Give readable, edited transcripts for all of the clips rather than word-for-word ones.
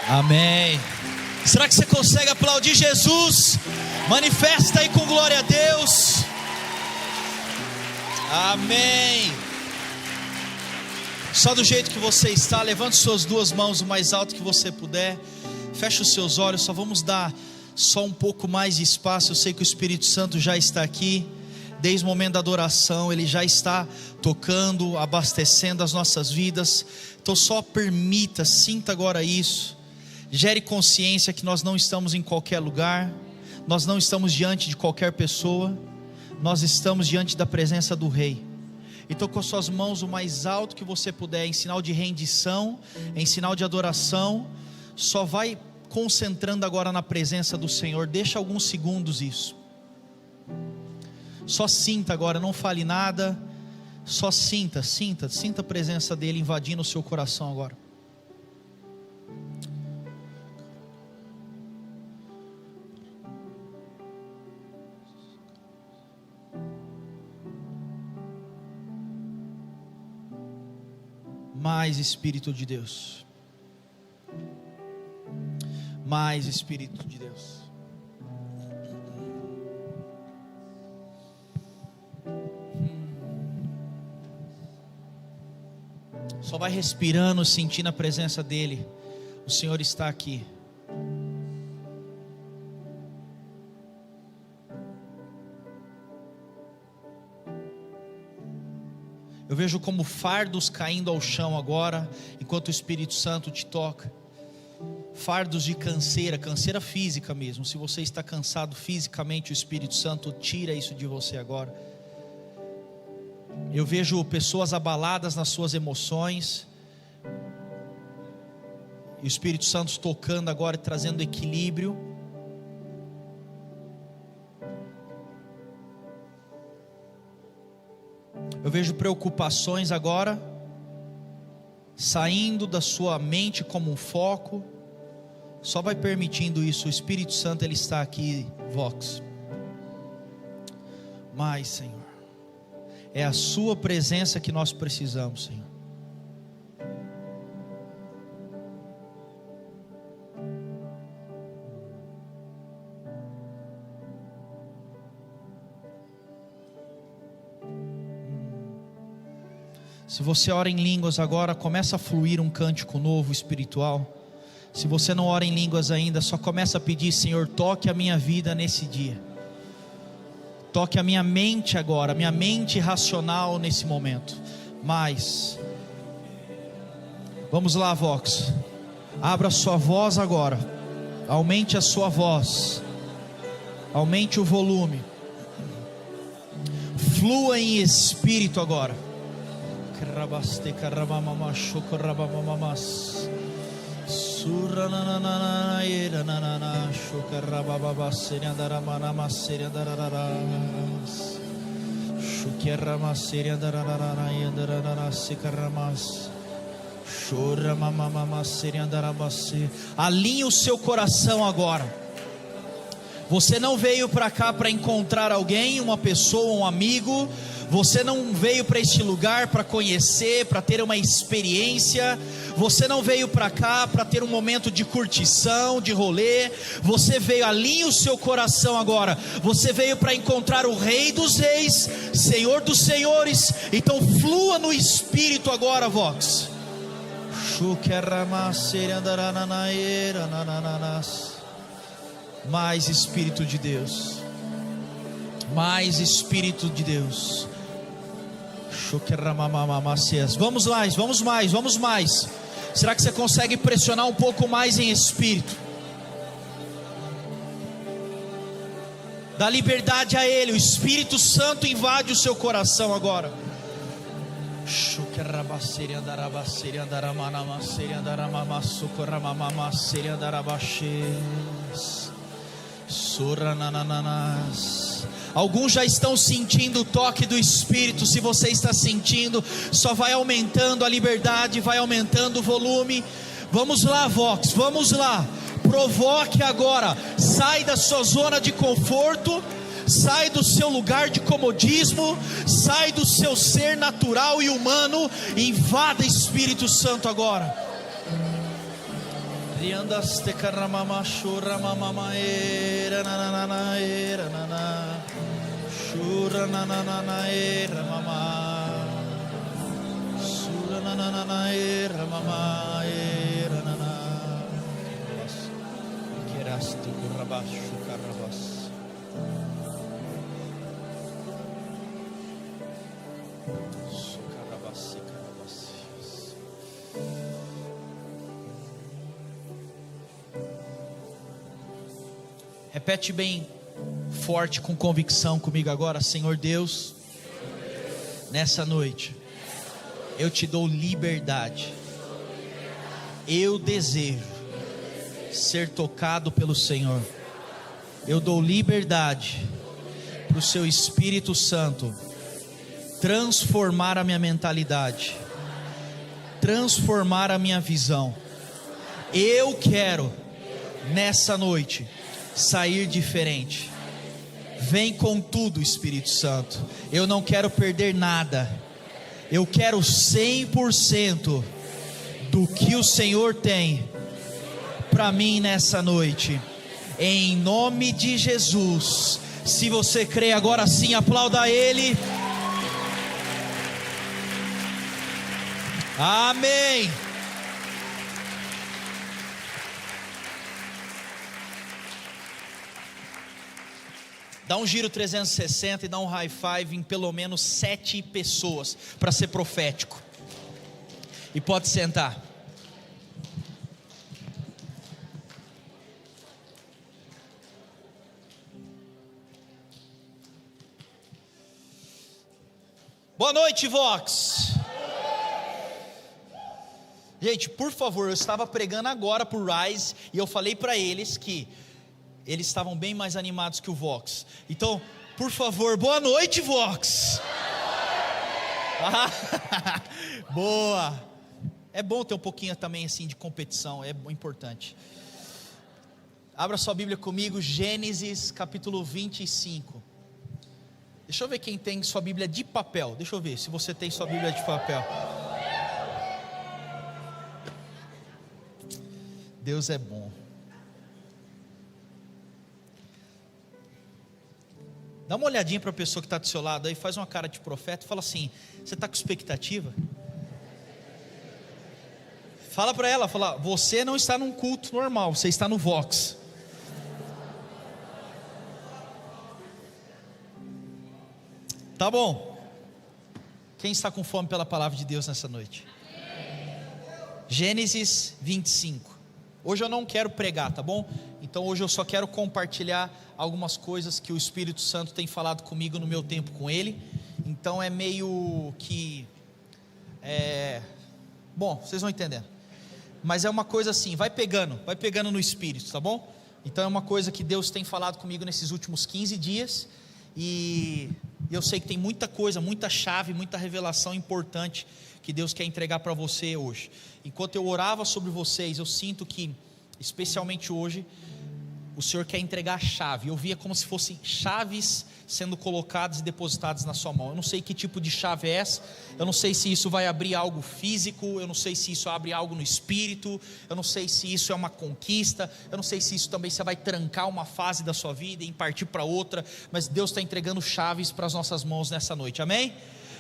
Amém. Será que você consegue aplaudir Jesus? Manifesta aí com glória a Deus. Amém. Só do jeito que você está, levante suas duas mãos o mais alto que você puder. Feche os seus olhos, só vamos dar só um pouco mais de espaço. Eu sei que o Espírito Santo já está aqui. Desde o momento da adoração, Ele já está tocando, abastecendo as nossas vidas. Então só permita, sinta agora isso. Gere consciência que nós não estamos em qualquer lugar. Nós não estamos diante de qualquer pessoa. Nós estamos diante da presença do Rei. Então com as suas mãos o mais alto que você puder, em sinal de rendição, em sinal de adoração, só vai concentrando agora na presença do Senhor. Deixa alguns segundos isso. Só sinta agora, não fale nada. Só sinta a presença dEle invadindo o seu coração agora. Mais Espírito de Deus. Mais Espírito de Deus. Só vai respirando, sentindo a presença dEle. O Senhor está aqui. Eu vejo como fardos caindo ao chão agora, enquanto o Espírito Santo te toca. Fardos de canseira física mesmo. Se você está cansado fisicamente, o Espírito Santo tira isso de você agora. Eu vejo pessoas abaladas nas suas emoções, e o Espírito Santo tocando agora e trazendo equilíbrio. Eu vejo preocupações agora saindo da sua mente como um foco. Só vai permitindo isso. O Espírito Santo, Ele está aqui, Vox. Mas, Senhor, é a sua presença que nós precisamos, Senhor. Se você ora em línguas agora, começa a fluir um cântico novo espiritual. Se você não ora em línguas ainda, só começa a pedir: Senhor, toque a minha vida nesse dia. Toque a minha mente agora, a minha mente racional nesse momento. Mas vamos lá, Vox. Abra a sua voz agora. Aumente a sua voz. Aumente o volume. Flua em espírito agora. Alinhe o seu coração agora. Você não veio para cá para encontrar alguém, uma pessoa, um amigo. Você não veio para este lugar para conhecer, para ter uma experiência. Você não veio para cá para ter um momento de curtição, de rolê. Você veio, alinhe o seu coração agora. Você veio para encontrar o Rei dos Reis, Senhor dos Senhores. Então flua no Espírito agora, Vox. Mais Espírito de Deus. Mais Espírito de Deus. Vamos mais. Será que você consegue pressionar um pouco mais em espírito? Dá liberdade a Ele. O Espírito Santo invade o seu coração agora. Alguns já estão sentindo o toque do Espírito. Se você está sentindo, só vai aumentando a liberdade, vai aumentando o volume. Vamos lá, Vox, vamos lá. Provoque agora. Sai da sua zona de conforto. Sai do seu lugar de comodismo. Sai do seu ser natural e humano. Invada Espírito Santo agora. Riandas te caramama shura mama era na era na shura na era mama shura na era mama era na queras tu rabashu carabas. Repete bem forte, com convicção comigo agora: Senhor Deus, nessa noite eu te dou liberdade. Eu desejo ser tocado pelo Senhor. Eu dou liberdade para o seu Espírito Santo transformar a minha mentalidade, transformar a minha visão. Eu quero nessa noite sair diferente. Vem com tudo, Espírito Santo. Eu não quero perder nada. Eu quero 100% do que o Senhor tem para mim nessa noite. Em nome de Jesus. Se você crê agora sim, aplauda Ele. Amém. Dá um giro 360 e dá um high five em pelo menos 7 pessoas, para ser profético. E pode sentar. Boa noite, Vox. Gente, por favor, eu estava pregando agora por Rise e eu falei para eles que eles estavam bem mais animados que o Vox. Então, por favor, boa noite, Vox. Boa. É bom ter um pouquinho também assim de competição, é importante. Abra sua Bíblia comigo, Gênesis capítulo 25. Deixa eu ver quem tem sua Bíblia de papel. Deixa eu ver se você tem sua Bíblia de papel. Deus é bom. Dá uma olhadinha para a pessoa que está do seu lado aí, faz uma cara de profeta e fala assim: você está com expectativa? Fala para ela, fala: você não está num culto normal, você está no Vox. Tá bom. Quem está com fome pela palavra de Deus nessa noite? Gênesis 25. Hoje eu não quero pregar, tá bom? Então hoje eu só quero compartilhar algumas coisas que o Espírito Santo tem falado comigo no meu tempo com Ele. Então é meio que bom, vocês vão entendendo. Mas é uma coisa assim, vai pegando no Espírito, tá bom? Então é uma coisa que Deus tem falado comigo nesses últimos 15 dias. E eu sei que tem muita coisa, muita chave, muita revelação importante que Deus quer entregar para você hoje. Enquanto eu orava sobre vocês, eu sinto que, especialmente hoje, o Senhor quer entregar a chave. Eu via como se fossem chaves sendo colocadas e depositadas na sua mão. Eu não sei que tipo de chave é essa. Eu não sei se isso vai abrir algo físico. Eu não sei se isso abre algo no espírito. Eu não sei se isso é uma conquista. Eu não sei se isso também você vai trancar uma fase da sua vida e partir para outra. Mas Deus está entregando chaves para as nossas mãos nessa noite, amém?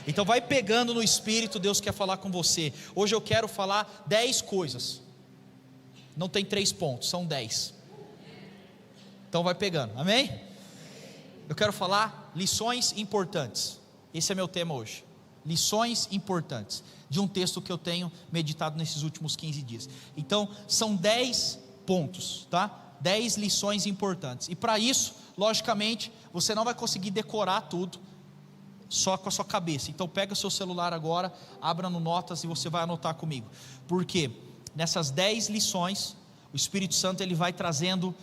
Então vai pegando no espírito, Deus quer falar com você. Hoje eu quero falar 10 coisas. Não tem 3 pontos, são 10. Então vai pegando, amém? Eu quero falar lições importantes. Esse é meu tema hoje. Lições importantes de um texto que eu tenho meditado nesses últimos 15 dias. Então são 10 pontos, tá? 10 lições importantes. E para isso, logicamente, você não vai conseguir decorar tudo só com a sua cabeça. Então pega o seu celular agora, abra no Notas e você vai anotar comigo. Porque nessas 10 lições, o Espírito Santo ele vai trazendo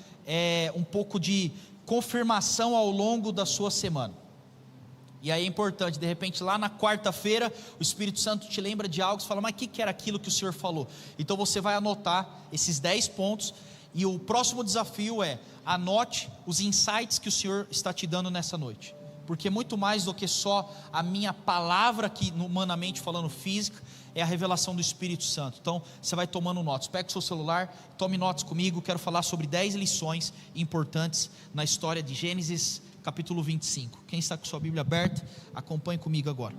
um pouco de confirmação ao longo da sua semana. E aí é importante, de repente lá na quarta-feira, o Espírito Santo te lembra de algo, você fala: mas o que era aquilo que o Senhor falou? Então você vai anotar esses 10 pontos. E o próximo desafio é: anote os insights que o Senhor está te dando nessa noite. Porque muito mais do que só a minha palavra aqui, humanamente falando, física, é a revelação do Espírito Santo. Então você vai tomando notas, pega o seu celular, tome notas comigo. Quero falar sobre 10 lições importantes na história de Gênesis capítulo 25. Quem está com sua Bíblia aberta, acompanhe comigo agora.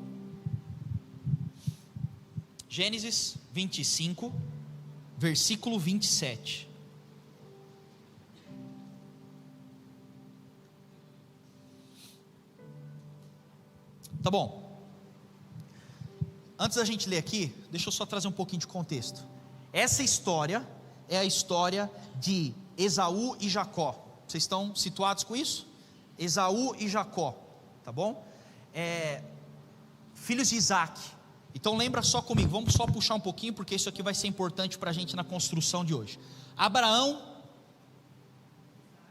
Gênesis 25, versículo 27. Tá bom. Antes da gente ler aqui, deixa eu só trazer um pouquinho de contexto. Essa história é a história de Esaú e Jacó. Vocês estão situados com isso? Esaú e Jacó, tá bom? Filhos de Isaac. Então lembra só comigo, vamos só puxar um pouquinho, porque isso aqui vai ser importante para a gente na construção de hoje. Abraão,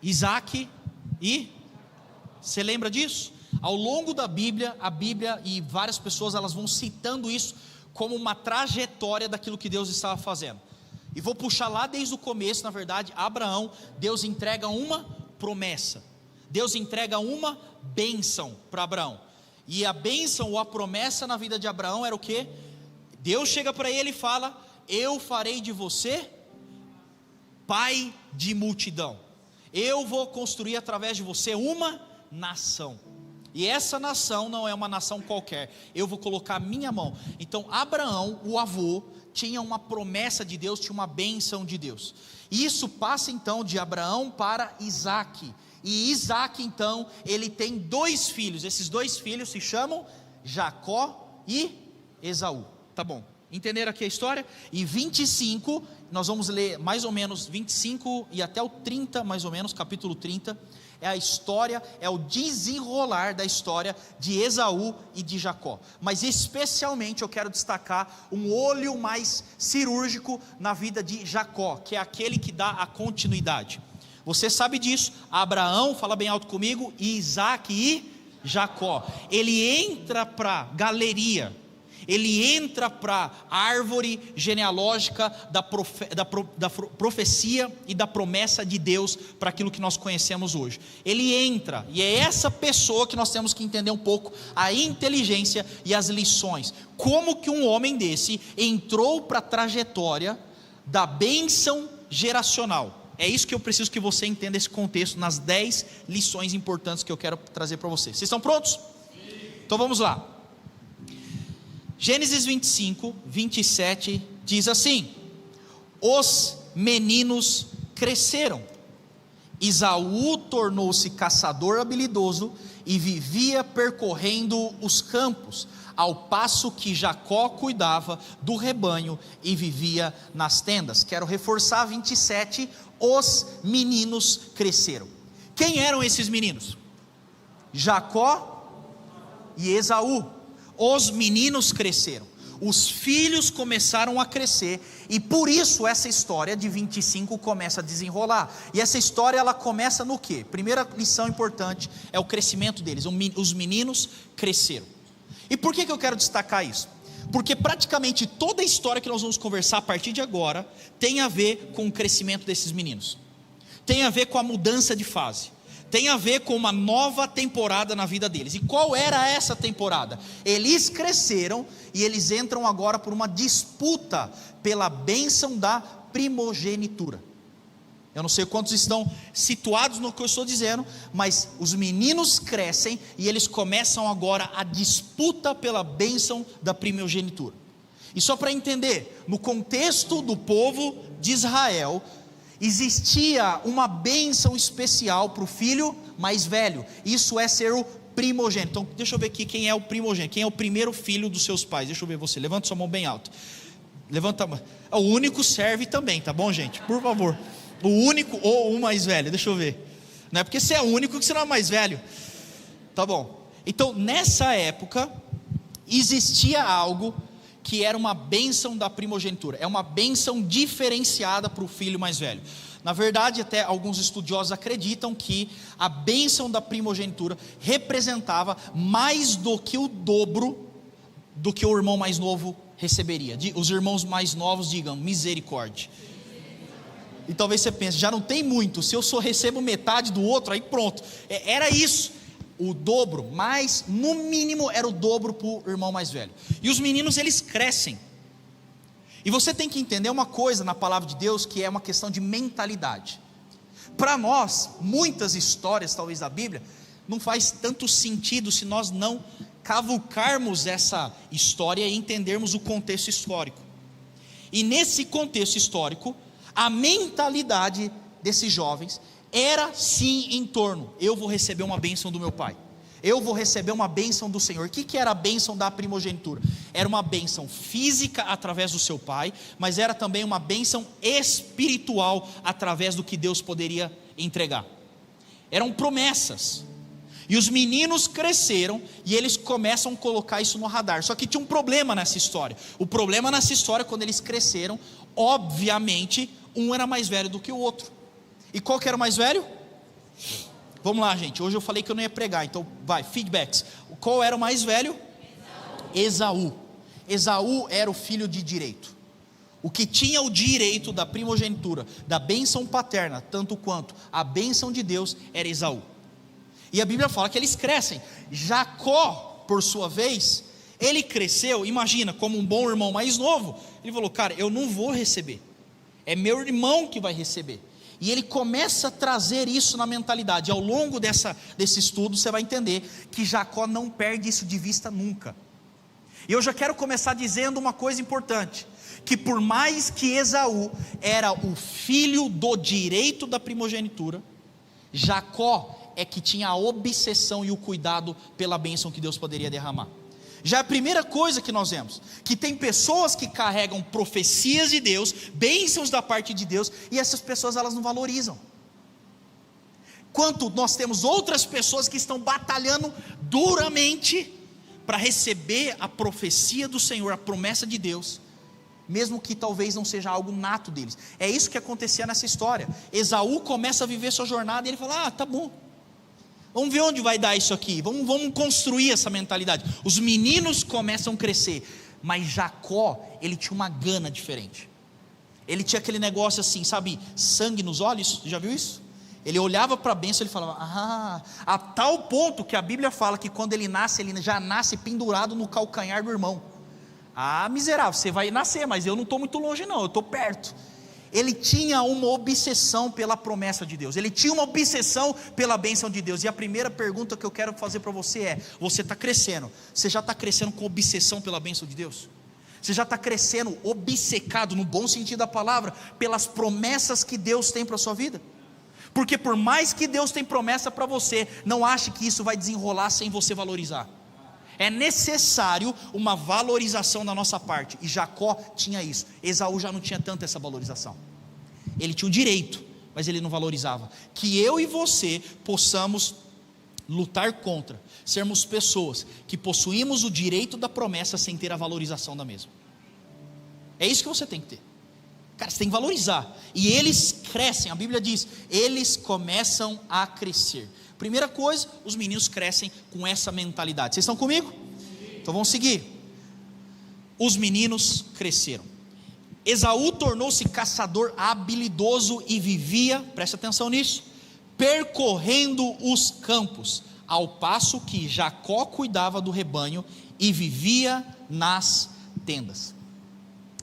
Isaac e... Você lembra disso? Ao longo da Bíblia, a Bíblia e várias pessoas elas vão citando isso como uma trajetória daquilo que Deus estava fazendo. E vou puxar lá desde o começo, na verdade, Abraão, Deus entrega uma promessa. Deus entrega uma bênção para Abraão. E a bênção ou a promessa na vida de Abraão era o quê? Deus chega para ele e fala: eu farei de você pai de multidão. Eu vou construir através de você uma nação. E essa nação não é uma nação qualquer. Eu vou colocar a minha mão. Então Abraão, o avô, tinha uma promessa de Deus, tinha uma bênção de Deus. E isso passa então de Abraão para Isaac. E Isaac então, ele tem 2 filhos. Esses 2 filhos se chamam Jacó e Esaú. Tá bom, entenderam aqui a história? E 25, nós vamos ler mais ou menos 25 e até o 30 mais ou menos, capítulo 30. É a história, é o desenrolar da história de Esaú e de Jacó. Mas especialmente eu quero destacar um olho mais cirúrgico na vida de Jacó, que é aquele que dá a continuidade. Você sabe disso, Abraão, fala bem alto comigo, e Isaac e Jacó. Ele entra para a galeria, ele entra para a árvore genealógica da profecia e da promessa de Deus para aquilo que nós conhecemos hoje. Ele entra, e é essa pessoa que nós temos que entender um pouco a inteligência e as lições. Como que um homem desse entrou para a trajetória da bênção geracional? É isso que eu preciso que você entenda esse contexto nas 10 lições importantes que eu quero trazer para vocês. Vocês estão prontos? Sim. Então vamos lá. Gênesis 25, 27 diz assim: os meninos cresceram, Esaú tornou-se caçador habilidoso e vivia percorrendo os campos, ao passo que Jacó cuidava do rebanho e vivia nas tendas. Quero reforçar 27, os meninos cresceram. Quem eram esses meninos? Jacó e Esaú. Os meninos cresceram, os filhos começaram a crescer, e por isso essa história de 25 começa a desenrolar. E essa história ela começa no quê? Primeira lição importante é o crescimento deles. Os meninos cresceram. E por que eu quero destacar isso? Porque praticamente toda a história que nós vamos conversar a partir de agora tem a ver com o crescimento desses meninos, tem a ver com a mudança de fase, tem a ver com uma nova temporada na vida deles. E qual era essa temporada? Eles cresceram e eles entram agora por uma disputa pela bênção da primogenitura. Eu não sei quantos estão situados no que eu estou dizendo, mas os meninos crescem e eles começam agora a disputa pela bênção da primogenitura. E só para entender, no contexto do povo de Israel, existia uma bênção especial para o filho mais velho. Isso é ser o primogênito. Então deixa eu ver aqui quem é o primogênito, quem é o primeiro filho dos seus pais. Deixa eu ver você, levanta sua mão bem alto. Levanta a mão. O único serve também, tá bom, gente? Por favor. O único ou o mais velho, deixa eu ver. Não é porque você é o único que você não é mais velho. Tá bom. Então nessa época existia algo que era uma bênção da primogenitura, é uma bênção diferenciada para o filho mais velho. Na verdade, até alguns estudiosos acreditam que a bênção da primogenitura representava mais do que o dobro do que o irmão mais novo receberia. Os irmãos mais novos digam misericórdia. E talvez você pense, já não tem muito, se eu só recebo metade do outro, aí pronto. Era isso, o dobro, mas no mínimo era o dobro para o irmão mais velho. E os meninos eles crescem, E você tem que entender uma coisa na palavra de Deus, que é uma questão de mentalidade. Para nós, muitas histórias talvez da Bíblia, não faz tanto sentido se nós não cavucarmos essa história e entendermos o contexto histórico. E nesse contexto histórico, a mentalidade desses jovens era sim em torno: eu vou receber uma bênção do meu pai, eu vou receber uma bênção do Senhor. O que era a bênção da primogenitura? Era uma bênção física através do seu pai, mas era também uma bênção espiritual através do que Deus poderia entregar. Eram promessas. E os meninos cresceram e eles começam a colocar isso no radar. Só que tinha um problema nessa história. O problema nessa história, quando eles cresceram, obviamente, um era mais velho do que o outro. E qual que era o mais velho? Vamos lá, gente, hoje eu falei que eu não ia pregar, então vai, feedbacks. Qual era o mais velho? Esaú. Esaú era o filho de direito. O que tinha o direito da primogenitura, da bênção paterna, tanto quanto a bênção de Deus, era Esaú. E a Bíblia fala que eles crescem. Jacó, por sua vez, ele cresceu, imagina, como um bom irmão mais novo. Ele falou: cara, eu não vou receber, é meu irmão que vai receber. E ele começa a trazer isso na mentalidade. Ao longo desse estudo você vai entender que Jacó não perde isso de vista nunca. E eu já quero começar dizendo uma coisa importante: que por mais que Esaú era o filho do direito da primogenitura, Jacó é que tinha a obsessão e o cuidado pela bênção que Deus poderia derramar. Já a primeira coisa que nós vemos, que tem pessoas que carregam profecias de Deus, bênçãos da parte de Deus, e essas pessoas elas não valorizam. Quanto nós temos outras pessoas que estão batalhando duramente para receber a profecia do Senhor, a promessa de Deus, mesmo que talvez não seja algo nato deles. É isso que acontecia nessa história. Esaú começa a viver sua jornada e ele fala: tá bom, vamos ver onde vai dar isso aqui, vamos construir essa mentalidade. Os meninos começam a crescer, mas Jacó, ele tinha uma gana diferente. Ele tinha aquele negócio assim, sabe, sangue nos olhos, já viu isso? Ele olhava para a bênção e ele falava: a tal ponto que a Bíblia fala que quando ele nasce, ele já nasce pendurado no calcanhar do irmão. Miserável, você vai nascer, mas eu não estou muito longe não, eu estou perto. Ele tinha uma obsessão pela promessa de Deus, ele tinha uma obsessão pela bênção de Deus. E a primeira pergunta que eu quero fazer para você é: você está crescendo? Você já está crescendo com obsessão pela bênção de Deus? Você já está crescendo obcecado, no bom sentido da palavra, pelas promessas que Deus tem para a sua vida? Porque por mais que Deus tem promessa para você, não ache que isso vai desenrolar sem você valorizar. É necessário uma valorização da nossa parte, e Jacó tinha isso. Esaú já não tinha tanto essa valorização. Ele tinha o direito, mas ele não valorizava. Que eu e você possamos lutar contra, sermos pessoas que possuímos o direito da promessa sem ter a valorização da mesma. É isso que você tem que ter. Cara, você tem que valorizar. E eles crescem, a Bíblia diz, eles começam a crescer. Primeira coisa, os meninos crescem com essa mentalidade. Vocês estão comigo? Então vamos seguir. Os meninos cresceram. Esaú tornou-se caçador habilidoso e vivia, preste atenção nisso, percorrendo os campos, ao passo que Jacó cuidava do rebanho e vivia nas tendas.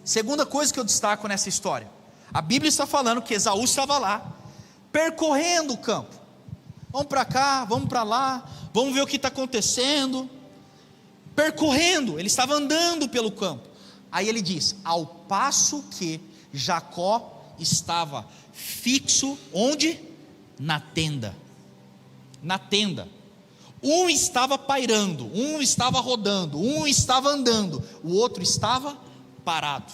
Segunda coisa que eu destaco nessa história, a Bíblia está falando que Esaú estava lá, percorrendo o campo. Vamos para cá, vamos para lá, vamos ver o que está acontecendo. Percorrendo, ele estava andando pelo campo. Aí ele diz: ao passo que Jacó estava fixo, onde? Na tenda. Na tenda. Um estava pairando, um estava rodando, um estava andando, o outro estava parado,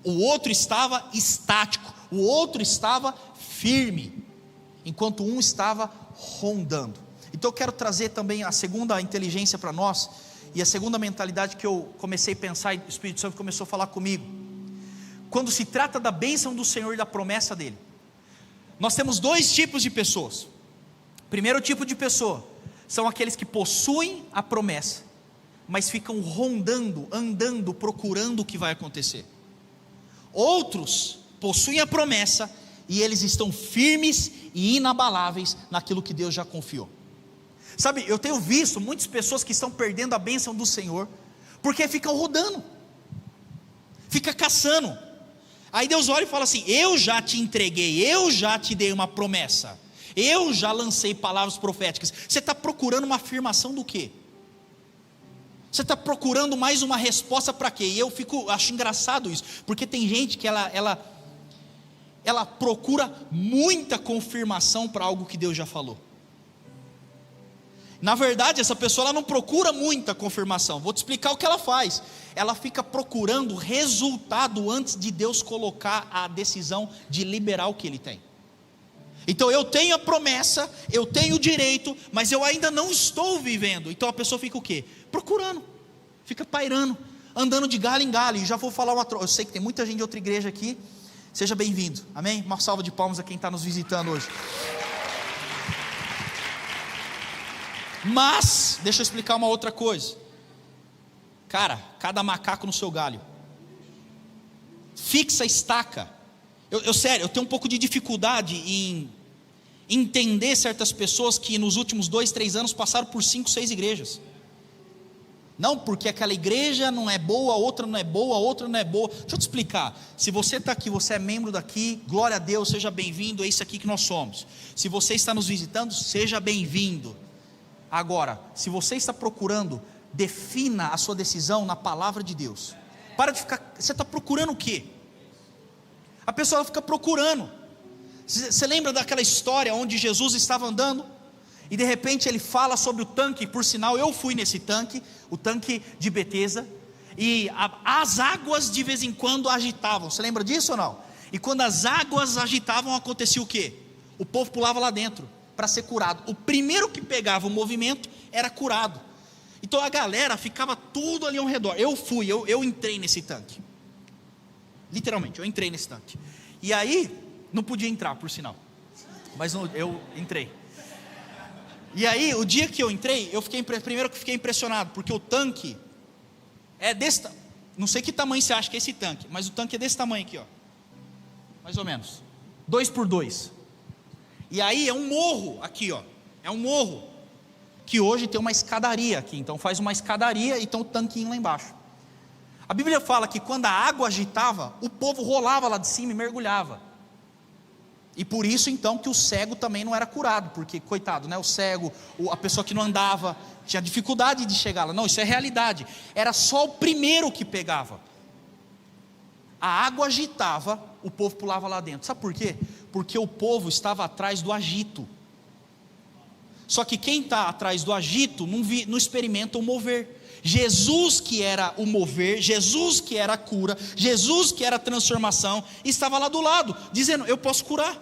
o outro estava estático, o outro estava firme, enquanto um estava rondando. Então eu quero trazer também a segunda inteligência para nós, e a segunda mentalidade que eu comecei a pensar, e o Espírito Santo começou a falar comigo. Quando se trata da bênção do Senhor e da promessa dele, nós temos dois tipos de pessoas. Primeiro tipo de pessoa são aqueles que possuem a promessa, mas ficam rondando, andando, procurando o que vai acontecer. Outros possuem a promessa e eles estão firmes e inabaláveis naquilo que Deus já confiou. Sabe, eu tenho visto muitas pessoas que estão perdendo a bênção do Senhor porque ficam rodando. fica caçando. Aí Deus olha e fala assim: eu já te entreguei, eu já te dei uma promessa, eu já lancei palavras proféticas. Você está procurando uma afirmação do quê? Você está procurando mais uma resposta para quê? E eu acho engraçado isso, porque tem gente que ela procura muita confirmação para algo que Deus já falou. Na verdade, essa pessoa ela não procura muita confirmação. Vou te explicar o que ela faz. Ela fica procurando resultado antes de Deus colocar a decisão de liberar o que Ele tem. Então eu tenho a promessa, eu tenho o direito, mas eu ainda não estou vivendo. Então a pessoa fica o quê? Procurando, fica pairando, andando de galho em galho. E já vou falar eu sei que tem muita gente de outra igreja aqui. Seja bem-vindo, amém? Uma salva de palmas a quem está nos visitando hoje. Mas, deixa eu explicar uma outra coisa. Cara, cada macaco no seu galho. Fixa a estaca. Sério, eu tenho um pouco de dificuldade em entender certas pessoas que nos últimos 2, 3 anos passaram por 5, 6 igrejas. Não porque aquela igreja não é boa, a outra não é boa, a outra não é boa. Deixa eu te explicar. Se você está aqui, você é membro daqui, glória a Deus, seja bem-vindo, é isso aqui que nós somos. Se você está nos visitando, seja bem-vindo. Agora, se você está procurando, defina a sua decisão na palavra de Deus. Para de ficar, você está procurando o quê? A pessoa fica procurando. Você lembra daquela história onde Jesus estava andando e de repente ele fala sobre o tanque? Por sinal, eu fui nesse tanque, o tanque de Betesda, e as águas de vez em quando agitavam. Você lembra disso ou não? E quando as águas agitavam, acontecia o quê? O povo pulava lá dentro para ser curado. O primeiro que pegava o movimento era curado. Então a galera ficava tudo ali ao redor. Eu entrei nesse tanque. Literalmente, eu entrei nesse tanque. E aí, não podia entrar, por sinal, mas eu entrei. E aí, o dia que eu entrei, primeiro que eu fiquei impressionado, porque o tanque é desse, não sei que tamanho você acha que é esse tanque, mas o tanque é desse tamanho aqui, ó, mais ou menos, 2x2. E aí é um morro aqui, ó, é um morro, que hoje tem uma escadaria aqui, então faz uma escadaria e tem um tanquinho lá embaixo. A Bíblia fala que quando a água agitava, o povo rolava lá de cima e mergulhava. E por isso então que o cego também não era curado, porque coitado, né? O cego, a pessoa que não andava, tinha dificuldade de chegar lá. Não, isso é realidade. Era só o primeiro que pegava. A água agitava, o povo pulava lá dentro. Sabe por quê? Porque o povo estava atrás do agito. Só que quem está atrás do agito não experimenta o mover. Jesus que era o mover, Jesus que era a cura, Jesus que era a transformação, estava lá do lado, dizendo: eu posso curar.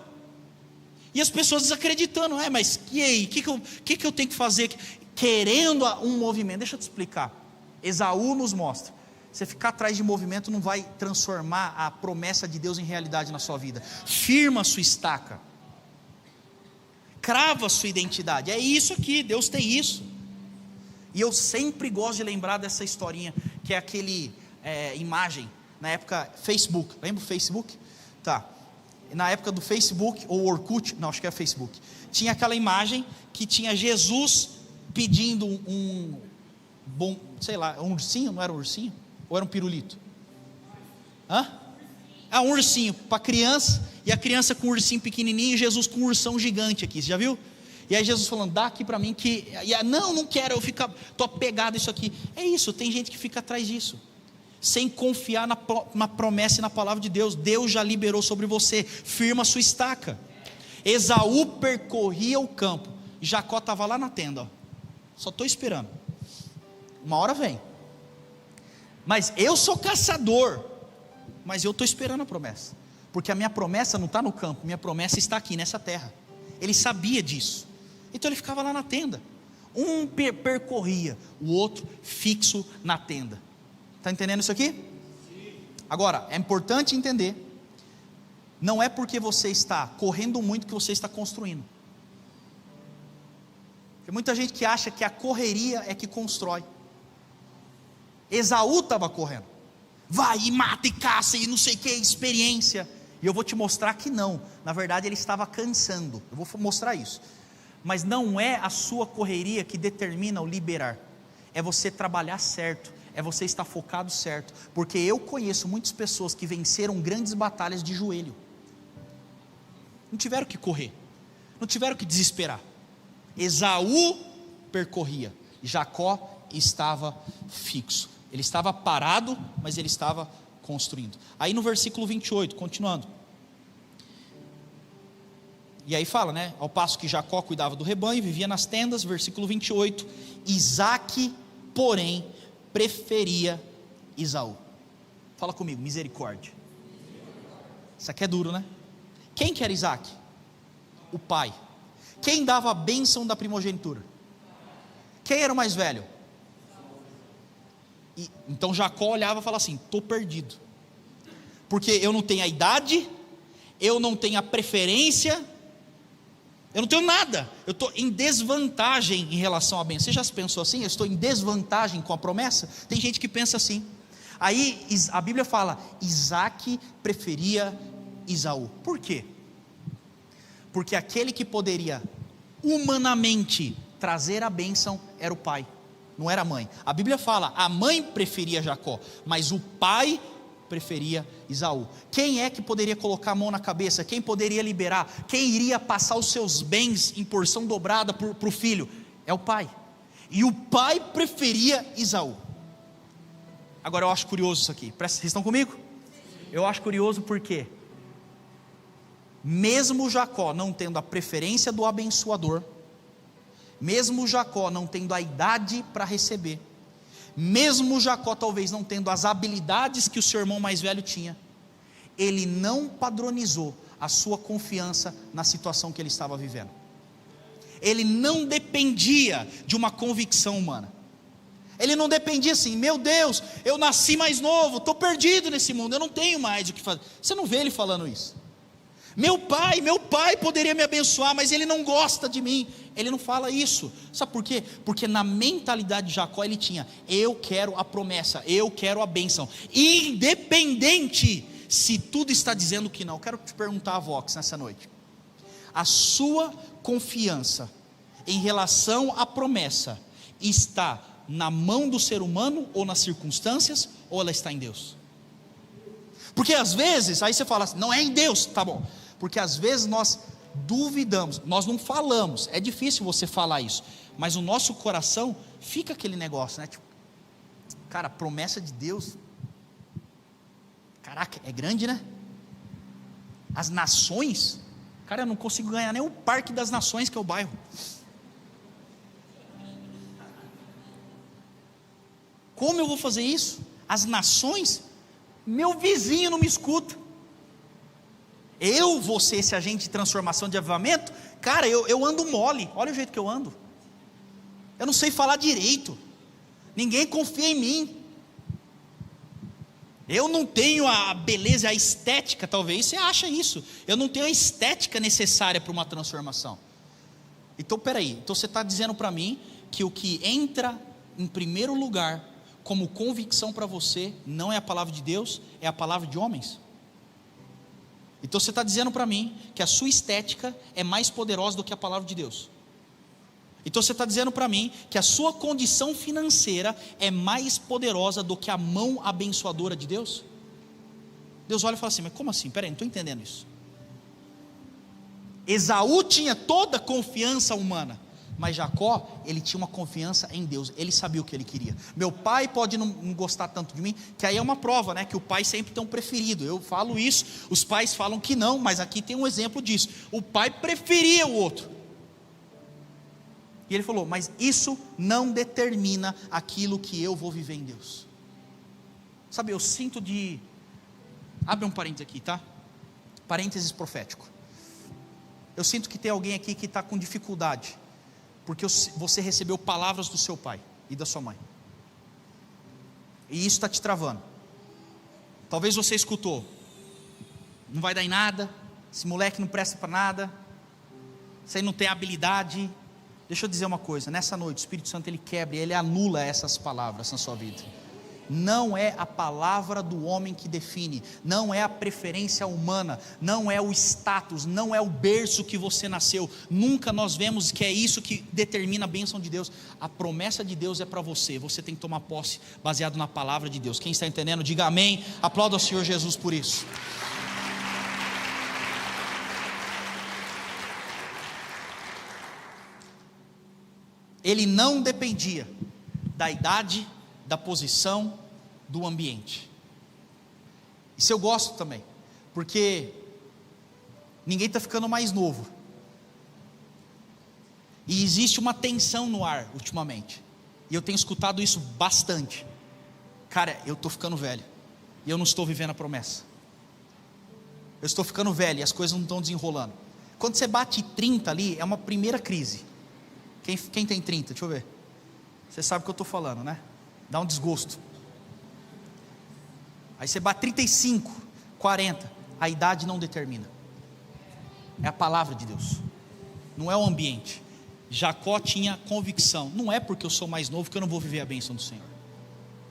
E as pessoas desacreditando: mas e aí, o que eu tenho que fazer? Querendo um movimento. Deixa eu te explicar. Esaú nos mostra: você ficar atrás de movimento não vai transformar a promessa de Deus em realidade na sua vida. Firma a sua estaca, crava a sua identidade. É isso aqui, Deus tem isso. E eu sempre gosto de lembrar dessa historinha, que é aquele imagem, na época Facebook, lembra o Facebook? Tá, na época do Facebook, ou Orkut, não, acho que era Facebook, tinha aquela imagem que tinha Jesus pedindo um ursinho, não era um ursinho? Ou era um pirulito? Um ursinho, para criança, e a criança com um ursinho pequenininho, e Jesus com um ursão gigante aqui, você já viu? E aí Jesus falando: dá aqui para mim que... não quero, estou apegado a isso aqui. É isso, tem gente que fica atrás disso, sem confiar na promessa e na palavra de Deus. Deus já liberou sobre você, firma a sua estaca. Esaú percorria o campo, Jacó estava lá na tenda, ó. Só estou esperando, uma hora vem. Mas eu sou caçador, mas eu estou esperando a promessa, porque a minha promessa não está no campo, minha promessa está aqui nessa terra. Ele sabia disso, então ele ficava lá na tenda. Um percorria, o outro fixo na tenda. Está entendendo isso aqui? Sim. Agora, é importante entender, não é porque você está correndo muito que você está construindo. Tem muita gente que acha que a correria é que constrói. Esaú estava correndo, vai e mata e caça e não sei o que, experiência. E eu vou te mostrar que não, na verdade ele estava cansando. Eu vou mostrar isso. Mas não é a sua correria que determina o liberar, é você trabalhar certo, é você estar focado certo, porque eu conheço muitas pessoas que venceram grandes batalhas de joelho, não tiveram que correr, não tiveram que desesperar. Esaú percorria, Jacó estava fixo, ele estava parado, mas ele estava construindo. Aí no versículo 28, continuando, e aí fala, né, ao passo que Jacó cuidava do rebanho, vivia nas tendas, versículo 28, Isaque, porém, preferia Esaú. Fala comigo, misericórdia. Isso aqui é duro, né? Quem que era Isaque? O pai. Quem dava a bênção da primogenitura? Quem era o mais velho? Então Jacó olhava e falava assim: estou perdido, porque eu não tenho a idade, eu não tenho a preferência, eu não tenho nada, eu estou em desvantagem em relação à bênção. Você já se pensou assim? Eu estou em desvantagem com a promessa? Tem gente que pensa assim. Aí a Bíblia fala, Isaque preferia Esaú. Por quê? Porque aquele que poderia humanamente trazer a bênção era o pai, não era a mãe. A Bíblia fala, a mãe preferia Jacó, mas o pai preferia Esaú. Quem é que poderia colocar a mão na cabeça? Quem poderia liberar? Quem iria passar os seus bens em porção dobrada para o filho? É o pai. E o pai preferia Esaú. Agora eu acho curioso isso aqui. Vocês estão comigo? Eu acho curioso porque mesmo Jacó não tendo a preferência do abençoador, mesmo Jacó não tendo a idade para receber, mesmo Jacó talvez não tendo as habilidades que o seu irmão mais velho tinha, ele não padronizou a sua confiança na situação que ele estava vivendo. Ele não dependia de uma convicção humana. Ele não dependia assim, meu Deus, eu nasci mais novo, estou perdido nesse mundo, eu não tenho mais o que fazer. Você não vê ele falando isso. Meu pai poderia me abençoar, mas ele não gosta de mim. Ele não fala isso. Sabe por quê? Porque na mentalidade de Jacó ele tinha, eu quero a promessa, eu quero a bênção, independente se tudo está dizendo que não. Eu quero te perguntar, Vox, nessa noite, a sua confiança em relação à promessa está na mão do ser humano ou nas circunstâncias, ou ela está em Deus? Porque às vezes, aí você fala assim, não é em Deus, tá bom, porque às vezes nós duvidamos, nós não falamos, é difícil você falar isso, mas o nosso coração fica aquele negócio, né, tipo, cara, a promessa de Deus, caraca, é grande, né? As nações, cara, eu não consigo ganhar nem o Parque das Nações, que é o bairro. Como eu vou fazer isso? As nações, meu vizinho não me escuta. Eu vou ser esse agente de transformação, de avivamento? Cara, eu ando mole, olha o jeito que eu ando. Eu não sei falar direito, ninguém confia em mim. Eu não tenho a beleza, a estética, talvez você acha isso. Eu não tenho a estética necessária para uma transformação. Então peraí, então você está dizendo para mim que o que entra em primeiro lugar como convicção para você não é a palavra de Deus, é a palavra de homens? Então você está dizendo para mim que a sua estética é mais poderosa do que a palavra de Deus? Então você está dizendo para mim que a sua condição financeira é mais poderosa do que a mão abençoadora de Deus? Deus olha e fala assim, mas como assim? Peraí, não estou entendendo isso. Esaú tinha toda a confiança humana, mas Jacó, ele tinha uma confiança em Deus, ele sabia o que ele queria. Meu pai pode não gostar tanto de mim, que aí é uma prova, né, que o pai sempre tem um preferido. Eu falo isso, os pais falam que não, mas aqui tem um exemplo disso. O pai preferia o outro, e ele falou, mas isso não determina aquilo que eu vou viver em Deus. Sabe, eu sinto de, abre um parênteses aqui, tá? Parênteses profético. Eu sinto que tem alguém aqui que está com dificuldade, porque você recebeu palavras do seu pai e da sua mãe, e isso está te travando. Talvez você escutou, não vai dar em nada, esse moleque não presta para nada, você não tem habilidade. Deixa eu dizer uma coisa, nessa noite o Espírito Santo ele quebra, ele anula essas palavras na sua vida. não é a palavra do homem que define, não é a preferência humana, não é o status, não é o berço que você nasceu. Nunca nós vemos que é isso que determina a bênção de Deus. A promessa de Deus é para você, você tem que tomar posse baseado na palavra de Deus. Quem está entendendo, diga amém, aplauda ao Senhor Jesus por isso. Ele não dependia da idade, da posição, do ambiente. Isso eu gosto também, porque ninguém está ficando mais novo, e existe uma tensão no ar ultimamente, e eu tenho escutado isso bastante. Cara, eu estou ficando velho, e eu não estou vivendo a promessa. Eu estou ficando velho, e as coisas não estão desenrolando. Quando você bate 30 ali, é uma primeira crise. Quem tem 30? Deixa eu ver. Você sabe o que eu estou falando, né? Dá um desgosto. Aí você bate 35, 40. A idade não determina. É a palavra de Deus. Não é o ambiente. Jacó tinha convicção. Não é porque eu sou mais novo que eu não vou viver a bênção do Senhor.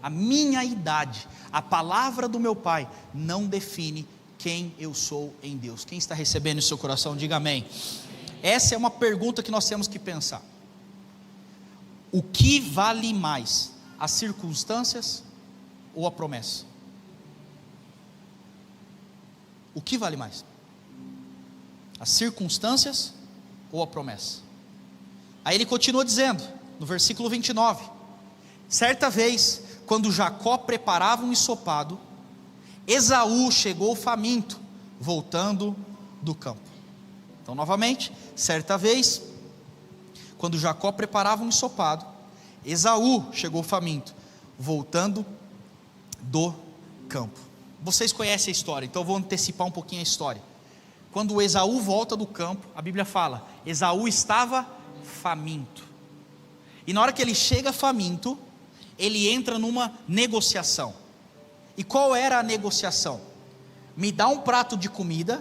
A minha idade, a palavra do meu pai, não define quem eu sou em Deus. Quem está recebendo em seu coração, diga amém. Essa é uma pergunta que nós temos que pensar. O que vale mais, as circunstâncias ou a promessa? O que vale mais? As circunstâncias ou a promessa? Aí ele continua dizendo, no versículo 29, certa vez, quando Jacó preparava um ensopado, Esaú chegou faminto, voltando do campo. Então novamente, certa vez, quando Jacó preparava um ensopado, Esaú chegou faminto, voltando do campo. Vocês conhecem a história, então eu vou antecipar um pouquinho a história. Quando Esaú volta do campo, a Bíblia fala, Esaú estava faminto. E na hora que ele chega faminto, ele entra numa negociação. E qual era a negociação? Me dá um prato de comida,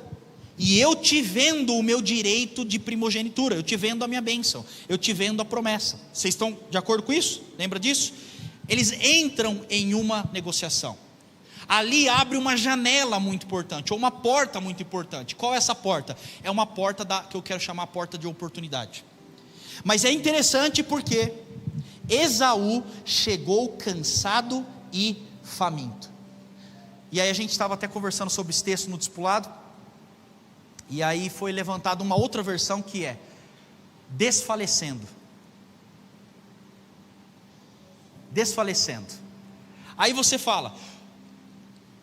e eu te vendo o meu direito de primogenitura, eu te vendo a minha bênção, eu te vendo a promessa. Vocês estão de acordo com isso? Lembra disso? Eles entram em uma negociação. Ali abre uma janela muito importante, ou uma porta muito importante. Qual é essa porta? É uma porta que eu quero chamar a porta de oportunidade. Mas é interessante porque Esaú chegou cansado e faminto. E aí a gente estava até conversando sobre esse texto no discipulado, e aí foi levantada uma outra versão que é desfalecendo. Desfalecendo. Aí você fala,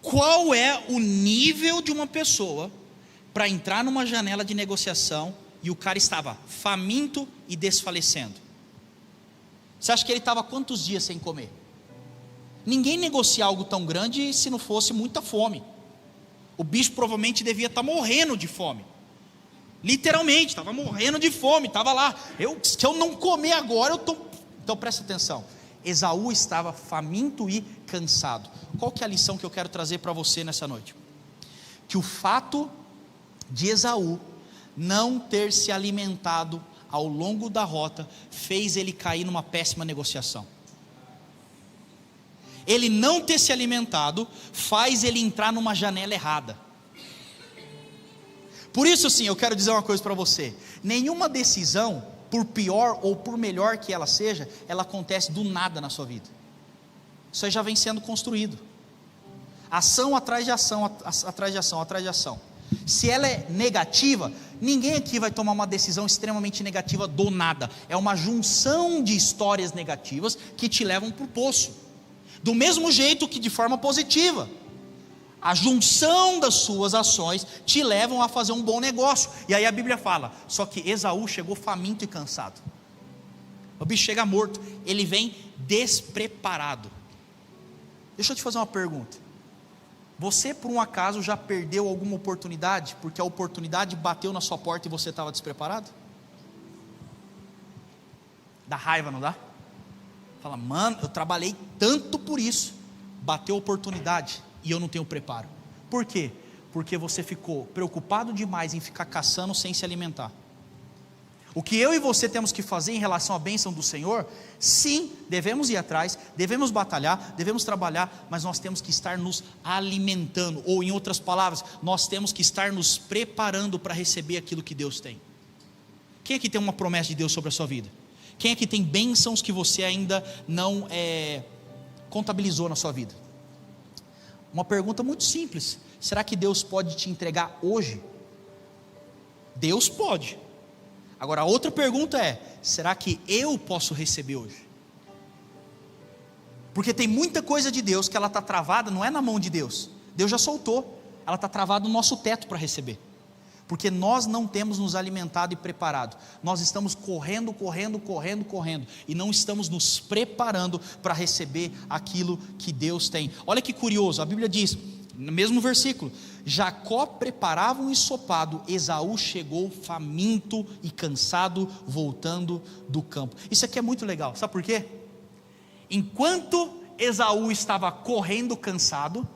qual é o nível de uma pessoa para entrar numa janela de negociação e o cara estava faminto e desfalecendo? Você acha que ele estava quantos dias sem comer? Ninguém negocia algo tão grande se não fosse muita fome. O bicho provavelmente devia estar morrendo de fome. Literalmente, estava morrendo de fome, estava lá. Se eu não comer agora, eu estou... Então presta atenção. Esaú estava faminto e cansado. Qual que é a lição que eu quero trazer para você nessa noite? Que o fato de Esaú não ter se alimentado ao longo da rota fez ele cair numa péssima negociação. Ele não ter se alimentado faz ele entrar numa janela errada. Por isso sim, eu quero dizer uma coisa para você. Nenhuma decisão, por pior ou por melhor que ela seja, ela acontece do nada na sua vida. Isso aí já vem sendo construído. Ação atrás de ação, atrás de ação, atrás de ação. Se ela é negativa, ninguém aqui vai tomar uma decisão extremamente negativa do nada. É uma junção de histórias negativas que te levam para o poço. Do mesmo jeito que de forma positiva, a junção das suas ações te levam a fazer um bom negócio. E aí a Bíblia fala, só que Esaú chegou faminto e cansado. O bicho chega morto, ele vem despreparado. Deixa eu te fazer uma pergunta. Você por um acaso já perdeu alguma oportunidade, porque a oportunidade bateu na sua porta e você estava despreparado? Dá raiva, não dá? Fala, mano, eu trabalhei tanto por isso, bateu a oportunidade e eu não tenho preparo. Por quê? Porque você ficou preocupado demais em ficar caçando sem se alimentar. O que eu e você temos que fazer em relação à bênção do Senhor, sim, devemos ir atrás, devemos batalhar, devemos trabalhar, mas nós temos que estar nos alimentando, ou em outras palavras, nós temos que estar nos preparando para receber aquilo que Deus tem. Quem aqui tem uma promessa de Deus sobre a sua vida? Quem aqui tem bênçãos que você ainda não contabilizou na sua vida? Uma pergunta muito simples: será que Deus pode te entregar hoje? Deus pode. Agora a outra pergunta é: será que eu posso receber hoje? Porque tem muita coisa de Deus que ela está travada, não é na mão de Deus, Deus já soltou, ela está travada no nosso teto para receber, porque nós não temos nos alimentado e preparado, nós estamos correndo, e não estamos nos preparando para receber aquilo que Deus tem. Olha que curioso, a Bíblia diz, no mesmo versículo: Jacó preparava um ensopado, Esaú chegou faminto e cansado, voltando do campo. Isso aqui é muito legal, sabe por quê? Enquanto Esaú estava correndo cansado,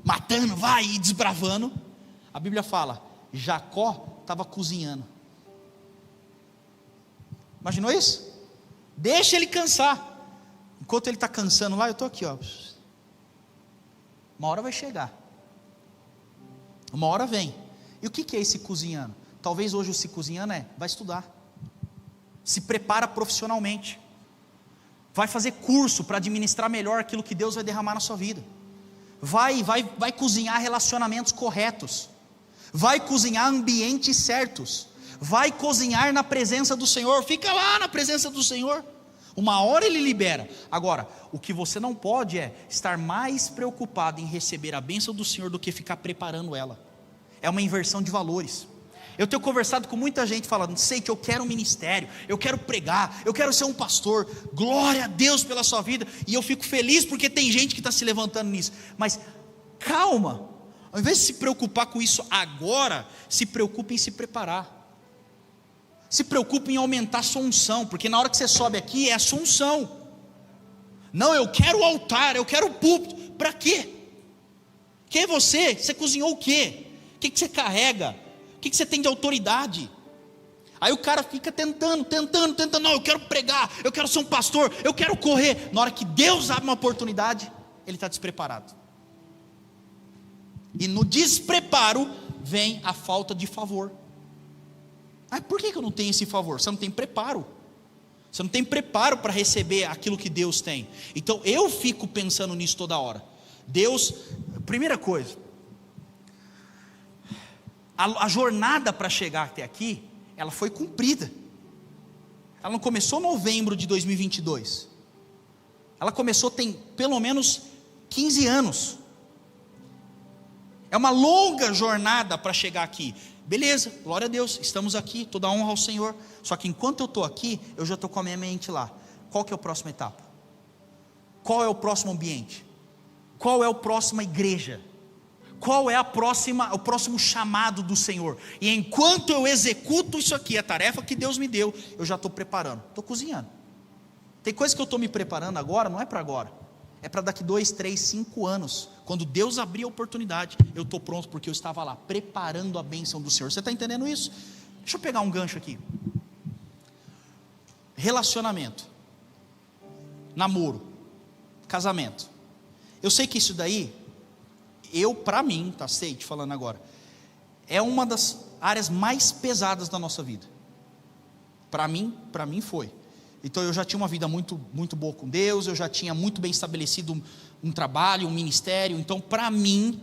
matando, vai e desbravando, a Bíblia fala, Jacó estava cozinhando. Imaginou isso? Deixa ele cansar. Enquanto ele está cansando lá, eu estou aqui, ó. Uma hora vai chegar, uma hora vem. E o que é esse cozinhando? Talvez hoje o se cozinhando vai estudar, se prepara profissionalmente, vai fazer curso para administrar melhor aquilo que Deus vai derramar na sua vida, vai cozinhar relacionamentos corretos, vai cozinhar ambientes certos, vai cozinhar na presença do Senhor. Fica lá na presença do Senhor, uma hora Ele libera. Agora, o que você não pode é estar mais preocupado em receber a bênção do Senhor do que ficar preparando ela. É uma inversão de valores. Eu tenho conversado com muita gente falando: sei que eu quero um ministério, eu quero pregar, eu quero ser um pastor. Glória a Deus pela sua vida, e eu fico feliz porque tem gente que está se levantando nisso. Mas calma, ao invés de se preocupar com isso agora, se preocupe em se preparar. Se preocupe em aumentar a sua unção, porque na hora que você sobe aqui é a sua unção. Não, eu quero o altar, eu quero o púlpito. Para quê? Quem é você? Você cozinhou o quê? O que você carrega? O que você tem de autoridade? Aí o cara fica tentando, não, eu quero pregar, eu quero ser um pastor, eu quero correr. Na hora que Deus abre uma oportunidade, ele está despreparado. E no despreparo vem a falta de favor. Ah, por que eu não tenho esse favor? Você não tem preparo. Você não tem preparo para receber aquilo que Deus tem. Então eu fico pensando nisso toda hora. Deus, primeira coisa, a jornada para chegar até aqui, ela foi cumprida. Ela não começou em novembro de 2022. Ela começou tem pelo menos 15 anos. É uma longa jornada para chegar aqui. Beleza, glória a Deus, estamos aqui, toda a honra ao Senhor. Só que enquanto eu estou aqui, eu já estou com a minha mente lá. Qual que é a próxima etapa? Qual é o próximo ambiente? Qual é a próxima igreja? Qual é o próximo chamado do Senhor? E enquanto eu executo isso aqui, a tarefa que Deus me deu, eu já estou preparando, estou cozinhando. Tem coisa que eu estou me preparando agora, não é para agora, é para daqui 2, 3, 5 anos. Quando Deus abrir a oportunidade, eu estou pronto, porque eu estava lá, preparando a bênção do Senhor. Você está entendendo isso? Deixa eu pegar um gancho aqui. Relacionamento, namoro, casamento. Eu sei que isso daí, para mim, sei te falando agora, é uma das áreas mais pesadas da nossa vida. Para mim foi. Então eu já tinha uma vida muito, muito boa com Deus, eu já tinha muito bem estabelecido um trabalho, um ministério. Então para mim,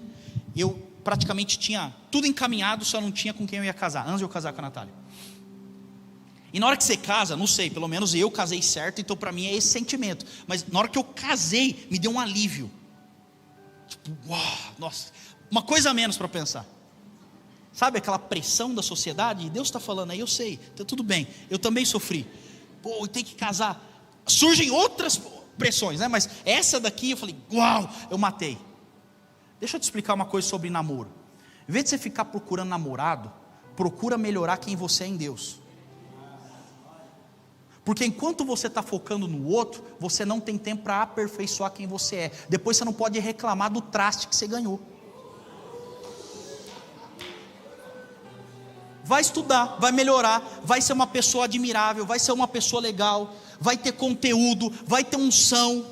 eu praticamente tinha tudo encaminhado, só não tinha com quem eu ia casar, antes de eu casar com a Natália. E na hora que você casa, não sei, pelo menos eu casei certo, então para mim é esse sentimento. Mas na hora que eu casei, me deu um alívio. Tipo, uau, nossa, uma coisa a menos para pensar. Sabe aquela pressão da sociedade? Deus está falando aí, eu sei, então tudo bem, eu também sofri. Pô, tem que casar. Surgem outras pressões, né? Mas essa daqui eu falei, uau, eu matei. Deixa eu te explicar uma coisa sobre namoro. Em vez de você ficar procurando namorado, procura melhorar quem você é em Deus. Porque enquanto você está focando no outro, você não tem tempo para aperfeiçoar quem você é. Depois você não pode reclamar do traste que você ganhou. vai estudar, vai melhorar, vai ser uma pessoa admirável, vai ser uma pessoa legal, vai ter conteúdo, vai ter unção.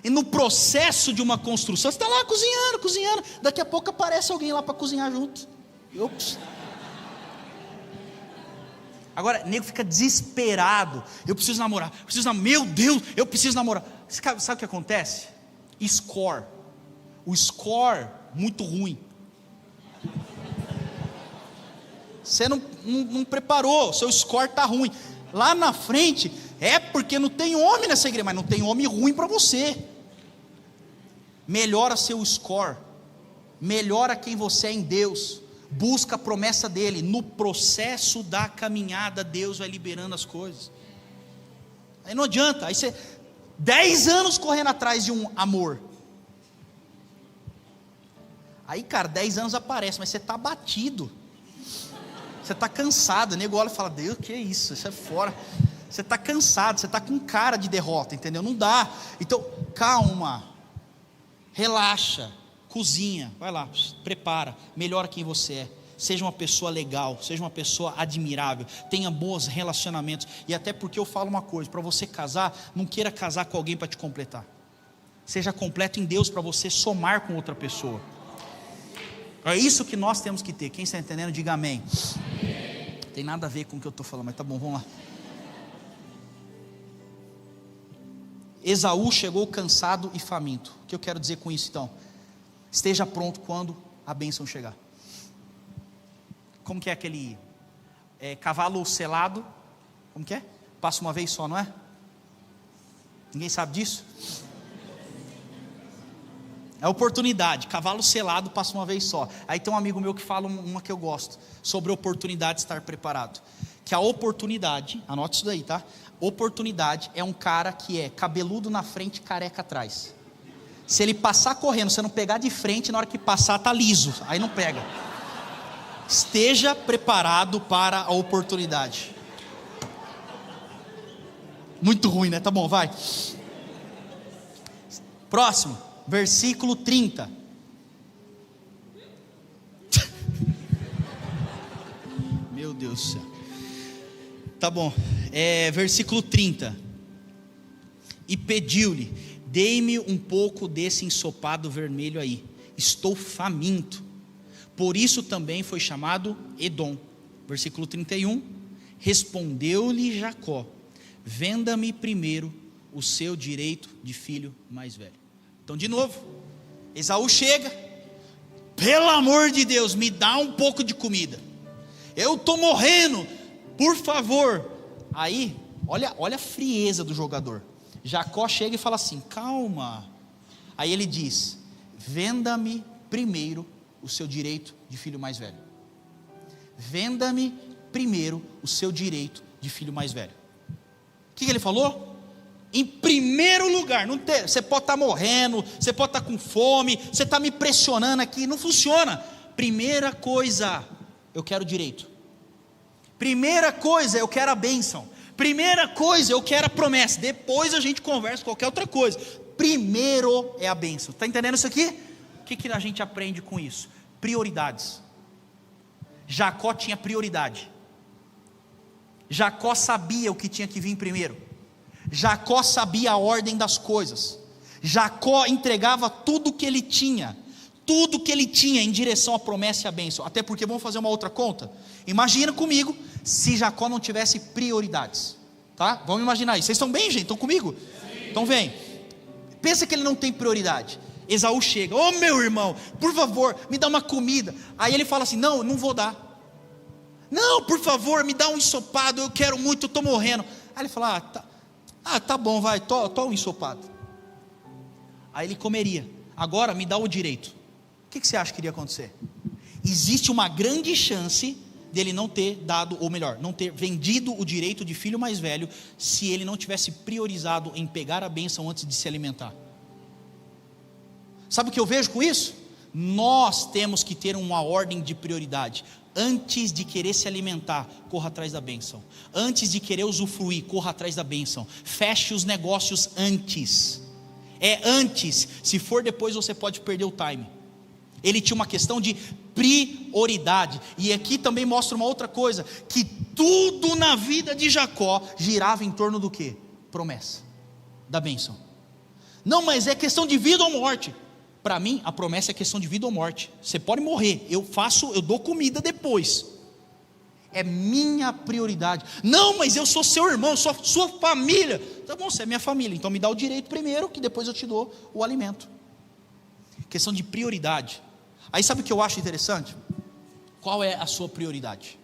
E no processo de uma construção, você está lá cozinhando, daqui a pouco aparece alguém lá para cozinhar junto. Ops. Agora, o nego fica desesperado, eu preciso namorar, meu Deus, eu preciso namorar. Sabe o que acontece? O score muito ruim. Você não preparou, seu score está ruim. Lá na frente, é porque não tem homem nessa igreja, mas não tem homem ruim para você. Melhora seu score, melhora quem você é em Deus, busca a promessa dele. No processo da caminhada, Deus vai liberando as coisas. Aí não adianta, aí você 10 anos correndo atrás de um amor. Aí, cara, 10 anos aparece, mas você está abatido. Você está cansado, o nego olha e fala, Deus, que é isso? Isso é fora. Você está cansado, você está com cara de derrota, entendeu? Não dá. Então, calma, relaxa, cozinha, vai lá, prepara, melhora quem você é. Seja uma pessoa legal, seja uma pessoa admirável, tenha bons relacionamentos. E até porque eu falo uma coisa, para você casar, não queira casar com alguém para te completar. Seja completo em Deus para você somar com outra pessoa. É isso que nós temos que ter. Quem está entendendo, diga amém. Tem nada a ver com o que eu estou falando, mas tá bom, vamos lá. Esaú chegou cansado e faminto. O que eu quero dizer com isso então? Esteja pronto quando a bênção chegar. Como que é aquele cavalo selado? Como que é? Passa uma vez só, não é? Ninguém sabe disso? É oportunidade, cavalo selado passa uma vez só. Aí tem um amigo meu que fala uma que eu gosto, sobre a oportunidade de estar preparado. Que a oportunidade, anote isso daí, tá? Oportunidade é um cara que é cabeludo na frente e careca atrás. Se ele passar correndo, você não pegar de frente, na hora que passar tá liso, aí não pega. Esteja preparado para a oportunidade. Muito ruim, né? Tá bom, vai. Próximo. Versículo 30. Meu Deus do céu. Tá bom. Versículo 30. E pediu-lhe: dei-me um pouco desse ensopado vermelho aí. Estou faminto. Por isso também foi chamado Edom. Versículo 31. Respondeu-lhe Jacó: venda-me primeiro o seu direito de filho mais velho. Então, de novo, Esaú chega, pelo amor de Deus, me dá um pouco de comida, eu estou morrendo, por favor. Aí, olha a frieza do jogador. Jacó chega e fala assim, calma. Aí ele diz, venda-me primeiro o seu direito de filho mais velho. Venda-me primeiro o seu direito de filho mais velho. O que ele falou? Em primeiro lugar, você pode estar morrendo, você pode estar com fome, você está me pressionando aqui, não funciona. Primeira coisa, eu quero direito. Primeira coisa, eu quero a bênção. Primeira coisa, eu quero a promessa. Depois a gente conversa qualquer outra coisa. Primeiro é a bênção. Está entendendo isso aqui? O que a gente aprende com isso? Prioridades. Jacó tinha prioridade. Jacó sabia o que tinha que vir primeiro. Jacó sabia a ordem das coisas. Jacó entregava tudo que ele tinha em direção à promessa e à bênção. Até porque, vamos fazer uma outra conta. Imagina comigo, se Jacó não tivesse prioridades, tá? Vamos imaginar isso. Vocês estão bem, gente? Estão comigo? Sim. Então vem. Pensa que ele não tem prioridade. Esaú chega, ô meu irmão, por favor, me dá uma comida. Aí ele fala assim, não vou dar. Não, por favor, me dá um ensopado, eu quero muito, eu estou morrendo. Aí ele fala, tá bom, vai, tô um ensopado. Aí ele comeria. Agora me dá o direito. O que você acha que iria acontecer? Existe uma grande chance dele não ter dado, ou melhor, não ter vendido o direito de filho mais velho, se ele não tivesse priorizado em pegar a bênção antes de se alimentar. Sabe o que eu vejo com isso? Nós temos que ter uma ordem de prioridade. Antes de querer se alimentar, corra atrás da bênção. Antes de querer usufruir, corra atrás da bênção. Feche os negócios antes. Antes. Se for depois, você pode perder o time. Ele tinha uma questão de prioridade. E aqui também mostra uma outra coisa, que tudo na vida de Jacó girava em torno do quê? Promessa, da bênção. Não, mas é questão de vida ou morte. Para mim, a promessa é questão de vida ou morte. Você pode morrer, eu dou comida depois. É minha prioridade. Não, mas eu sou seu irmão, eu sou sua família. Tá bom, você é minha família, então me dá o direito primeiro, que depois eu te dou o alimento. Questão de prioridade. Aí sabe o que eu acho interessante? Qual é a sua prioridade?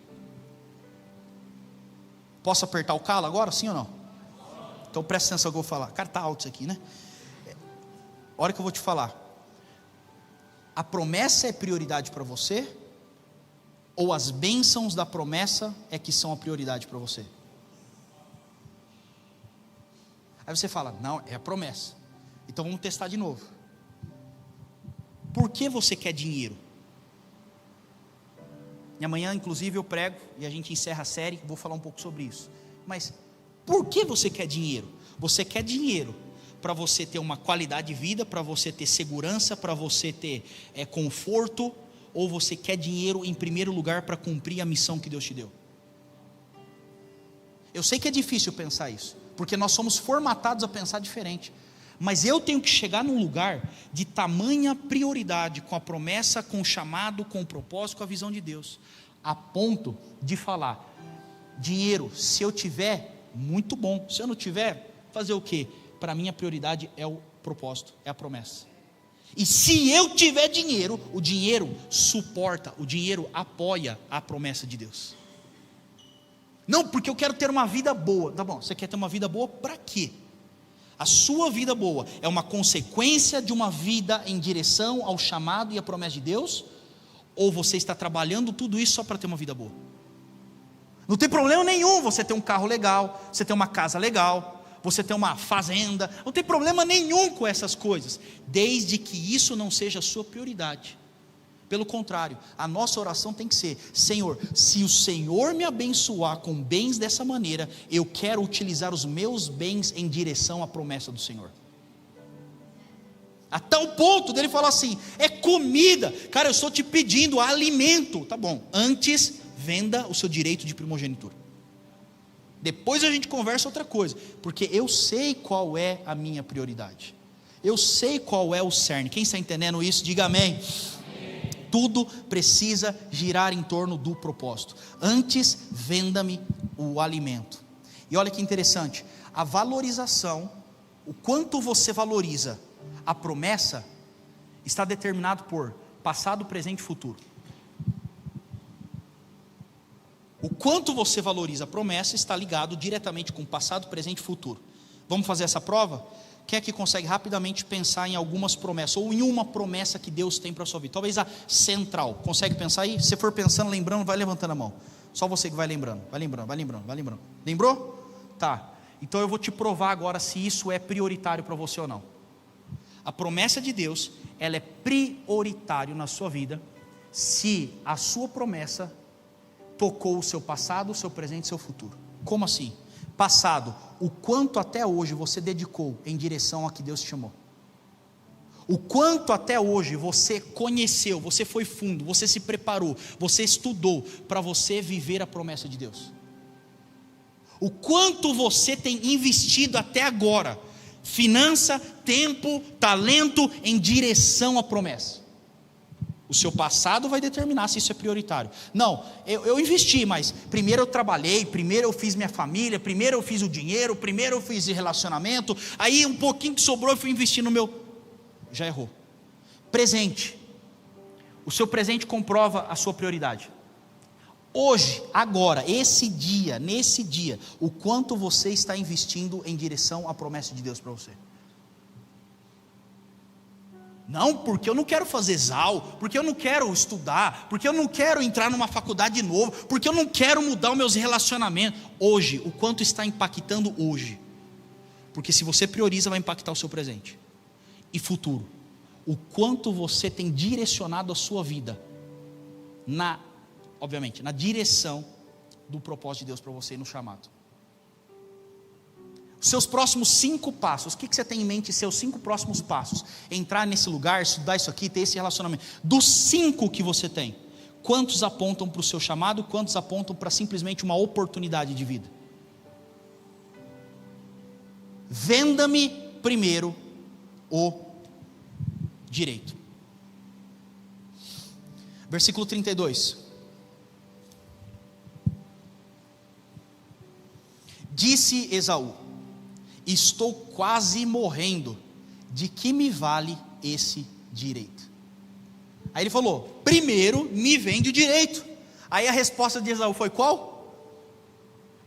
Posso apertar o calo agora, sim ou não? Então presta atenção no que eu vou falar. Cara, tá alto isso aqui, né? Olha que eu vou te falar. A promessa é prioridade para você? Ou as bênçãos da promessa é que são a prioridade para você? Aí você fala, não, é a promessa. Então vamos testar de novo. Por que você quer dinheiro? E amanhã, inclusive, eu prego e a gente encerra a série, vou falar um pouco sobre isso. Mas por que você quer dinheiro? Você quer dinheiro para você ter uma qualidade de vida, para você ter segurança, para você ter conforto, ou você quer dinheiro em primeiro lugar para cumprir a missão que Deus te deu? Eu sei que é difícil pensar isso, porque nós somos formatados a pensar diferente, mas eu tenho que chegar num lugar de tamanha prioridade, com a promessa, com o chamado, com o propósito, com a visão de Deus, a ponto de falar, dinheiro, se eu tiver, muito bom, se eu não tiver, fazer o quê? Para mim a prioridade é o propósito, é a promessa. E se eu tiver dinheiro, o dinheiro suporta, o dinheiro apoia a promessa de Deus. Não, porque eu quero ter uma vida boa. Tá bom, você quer ter uma vida boa para quê? A sua vida boa é uma consequência de uma vida em direção ao chamado e à promessa de Deus? Ou você está trabalhando tudo isso só para ter uma vida boa? Não tem problema nenhum você ter um carro legal, você ter uma casa legal, você ter uma fazenda, não tem problema nenhum com essas coisas, desde que isso não seja a sua prioridade. Pelo contrário, a nossa oração tem que ser, Senhor, se o Senhor me abençoar com bens dessa maneira, eu quero utilizar os meus bens em direção à promessa do Senhor. A tal ponto dele falar assim, é comida, cara, eu estou te pedindo alimento, tá bom, antes venda o seu direito de primogenitura. Depois a gente conversa outra coisa, porque eu sei qual é a minha prioridade, eu sei qual é o cerne. Quem está entendendo isso, diga amém. Amém. Tudo precisa girar em torno do propósito. Antes, venda-me o alimento. E olha que interessante, a valorização, o quanto você valoriza a promessa, está determinado por passado, presente e futuro. O quanto você valoriza a promessa está ligado diretamente com passado, presente e futuro. Vamos fazer essa prova? Quem é que consegue rapidamente pensar em algumas promessas, ou em uma promessa que Deus tem para a sua vida? Talvez a central. Consegue pensar aí? Se você for pensando, lembrando, vai levantando a mão. Só você que vai lembrando. Lembrou? Tá. Então eu vou te provar agora se isso é prioritário para você ou não. A promessa de Deus, ela é prioritária na sua vida, se a sua promessa tocou o seu passado, o seu presente e o seu futuro. Como assim? Passado, o quanto até hoje você dedicou em direção a que Deus te chamou. O quanto até hoje você conheceu, você foi fundo, você se preparou, você estudou para você viver a promessa de Deus. O quanto você tem investido até agora, finança, tempo, talento em direção à promessa. O seu passado vai determinar se isso é prioritário. Não, eu investi, mas primeiro eu trabalhei, primeiro eu fiz minha família, primeiro eu fiz o dinheiro, primeiro eu fiz relacionamento, aí um pouquinho que sobrou eu fui investir no meu... Já errou. Presente. O seu presente comprova a sua prioridade. Hoje, agora, nesse dia, o quanto você está investindo em direção à promessa de Deus para você. Não, porque eu não quero fazer ZAL, porque eu não quero estudar, porque eu não quero entrar numa faculdade de novo, porque eu não quero mudar os meus relacionamentos. Hoje, o quanto está impactando hoje? Porque se você prioriza, vai impactar o seu presente e futuro. O quanto você tem direcionado a sua vida obviamente, na direção do propósito de Deus para você e no chamado. Seus próximos 5 passos, o que você tem em mente, seus 5 próximos passos? Entrar nesse lugar, estudar isso aqui, ter esse relacionamento. Dos 5 que você tem, quantos apontam para o seu chamado, quantos apontam para simplesmente uma oportunidade de vida? Venda-me primeiro o direito. Versículo 32. Disse Esaú: estou quase morrendo, de que me vale esse direito? Aí ele falou: primeiro me vende o direito. Aí a resposta de Esaú foi qual?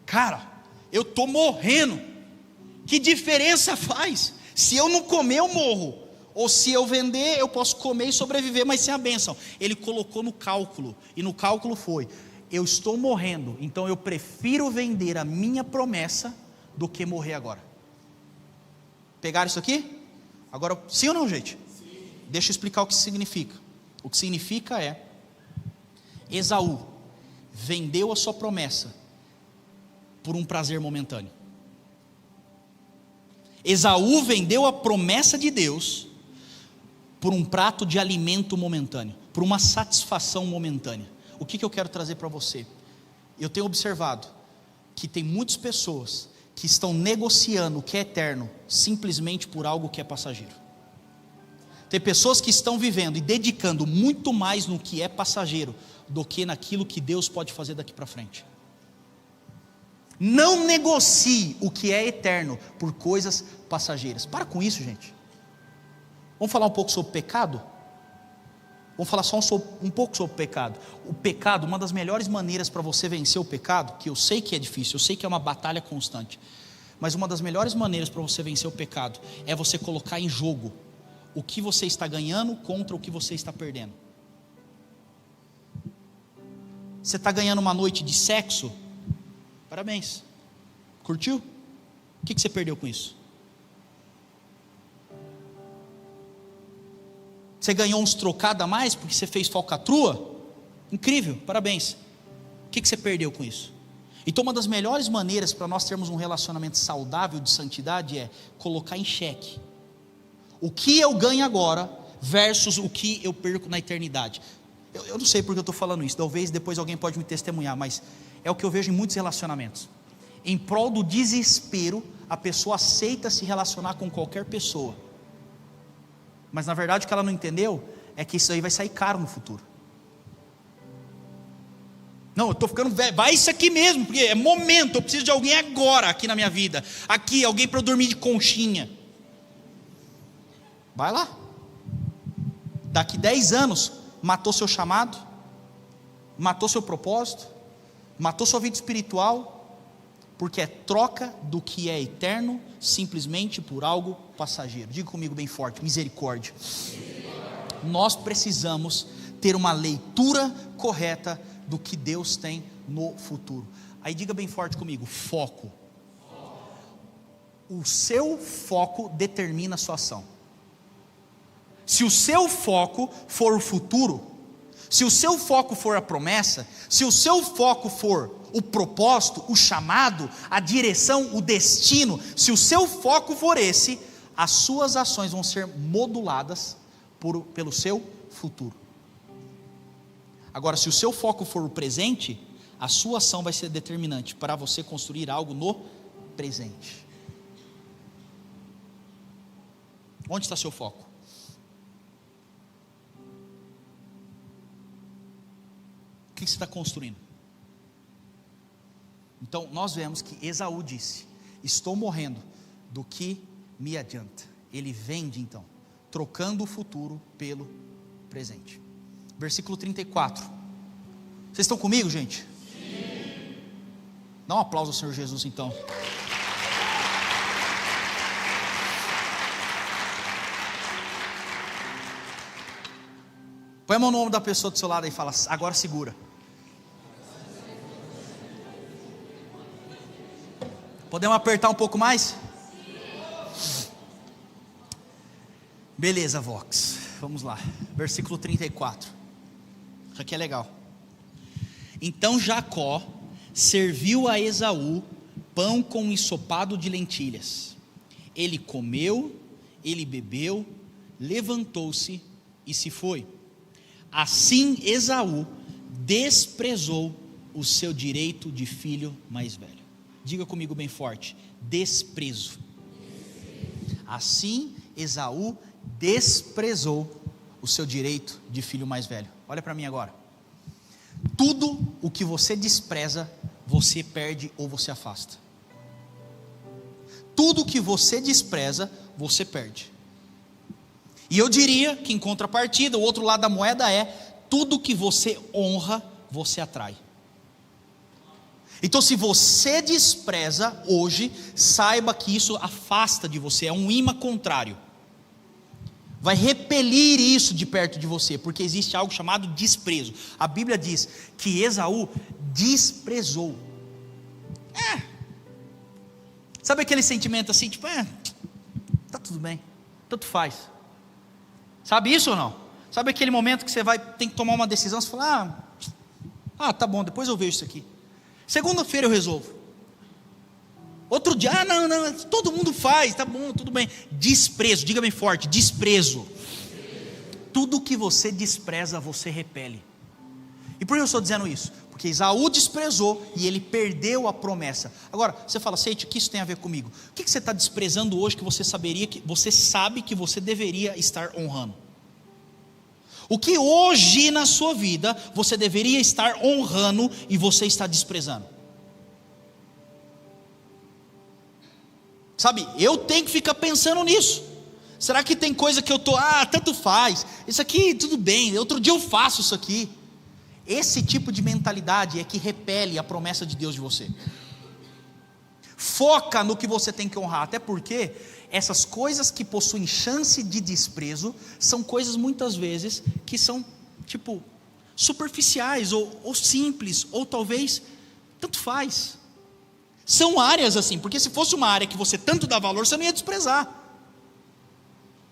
Cara, eu estou morrendo, que diferença faz? Se eu não comer eu morro, ou se eu vender eu posso comer e sobreviver, mas sem a bênção. Ele colocou no cálculo, e no cálculo foi: eu estou morrendo, então eu prefiro vender a minha promessa do que morrer agora. Pegaram isso aqui? Agora, sim ou não, gente? Sim. Deixa eu explicar o que significa. O que significa é: Esaú vendeu a sua promessa por um prazer momentâneo. Esaú vendeu a promessa de Deus por um prato de alimento momentâneo, por uma satisfação momentânea. O que eu quero trazer para você? Eu tenho observado que tem muitas pessoas que estão negociando o que é eterno simplesmente por algo que é passageiro. Tem pessoas que estão vivendo e dedicando muito mais no que é passageiro do que naquilo que Deus pode fazer daqui para frente. Não negocie o que é eterno por coisas passageiras. Para com isso, gente. Vamos falar um pouco sobre pecado? Vamos falar só um pouco sobre o pecado. O pecado, uma das melhores maneiras para você vencer o pecado, que eu sei que é difícil, eu sei que é uma batalha constante, mas uma das melhores maneiras para você vencer o pecado é você colocar em jogo o que você está ganhando contra o que você está perdendo. Você está ganhando uma noite de sexo? Parabéns. Curtiu? O que você perdeu com isso? Você ganhou uns trocados a mais porque você fez falcatrua? Incrível, parabéns. O que você perdeu com isso? Então uma das melhores maneiras para nós termos um relacionamento saudável de santidade é colocar em xeque o que eu ganho agora versus o que eu perco na eternidade. Eu não sei porque eu estou falando isso, talvez depois alguém pode me testemunhar, mas é o que eu vejo em muitos relacionamentos. Em prol do desespero, a pessoa aceita se relacionar com qualquer pessoa, mas na verdade o que ela não entendeu é que isso aí vai sair caro no futuro. Não, eu estou ficando velho, vai isso aqui mesmo, porque é momento, eu preciso de alguém agora aqui na minha vida, aqui, alguém para eu dormir de conchinha. Vai lá, daqui 10 anos, matou seu chamado, matou seu propósito, matou sua vida espiritual, porque é troca do que é eterno, simplesmente por algo passageiro. Diga comigo bem forte: misericórdia. Nós precisamos ter uma leitura correta do que Deus tem no futuro. Aí diga bem forte comigo: foco. O seu foco determina a sua ação. Se o seu foco for o futuro, se o seu foco for a promessa, se o seu foco for o propósito, o chamado, a direção, o destino, se o seu foco for esse, as suas ações vão ser moduladas pelo seu futuro. Agora, se o seu foco for o presente, a sua ação vai ser determinante para você construir algo no presente. Onde está seu foco? O que você está construindo? Então nós vemos que Esaú disse: estou morrendo, do que me adianta? Ele vende então, trocando o futuro pelo presente. Versículo 34. Vocês estão comigo, gente? Sim. Dá um aplauso ao Senhor Jesus então. Põe a mão no ombro da pessoa do seu lado e fala: agora segura. Podemos apertar um pouco mais? Beleza, Vox. Vamos lá. Versículo 34. Isso aqui é legal. Então Jacó serviu a Esaú pão com um ensopado de lentilhas. Ele comeu, ele bebeu, levantou-se e se foi. Assim Esaú desprezou o seu direito de filho mais velho. Diga comigo bem forte: desprezo. Assim Esaú desprezou o seu direito de filho mais velho. Olha para mim agora. Tudo o que você despreza, você perde ou você afasta. Tudo o que você despreza, você perde. E eu diria que em contrapartida, o outro lado da moeda é: tudo que você honra, você atrai. Então, se você despreza hoje, saiba que isso afasta de você, é um imã contrário. Vai repelir isso de perto de você, porque existe algo chamado desprezo. A Bíblia diz que Esaú desprezou. Sabe aquele sentimento assim, tipo, tá tudo bem, tanto faz. Sabe isso ou não? Sabe aquele momento que você tem que tomar uma decisão, você fala, tá bom, depois eu vejo isso aqui. Segunda-feira eu resolvo. Outro dia, não, todo mundo faz, tá bom, tudo bem. Desprezo, diga bem forte, desprezo. Tudo que você despreza, você repele. E por que eu estou dizendo isso? Porque Esaú desprezou e ele perdeu a promessa. Agora, você fala, Seite, o que isso tem a ver comigo? O que você está desprezando hoje que você sabe que você deveria estar honrando? O que hoje na sua vida você deveria estar honrando e você está desprezando? Sabe, eu tenho que ficar pensando nisso. Será que tem coisa que eu estou, tanto faz, isso aqui tudo bem, outro dia eu faço isso aqui. Esse tipo de mentalidade é que repele a promessa de Deus de você. Foca no que você tem que honrar, até porque essas coisas que possuem chance de desprezo são coisas muitas vezes que são tipo superficiais ou simples, ou talvez tanto faz. São áreas assim, porque se fosse uma área que você tanto dá valor, você não ia desprezar.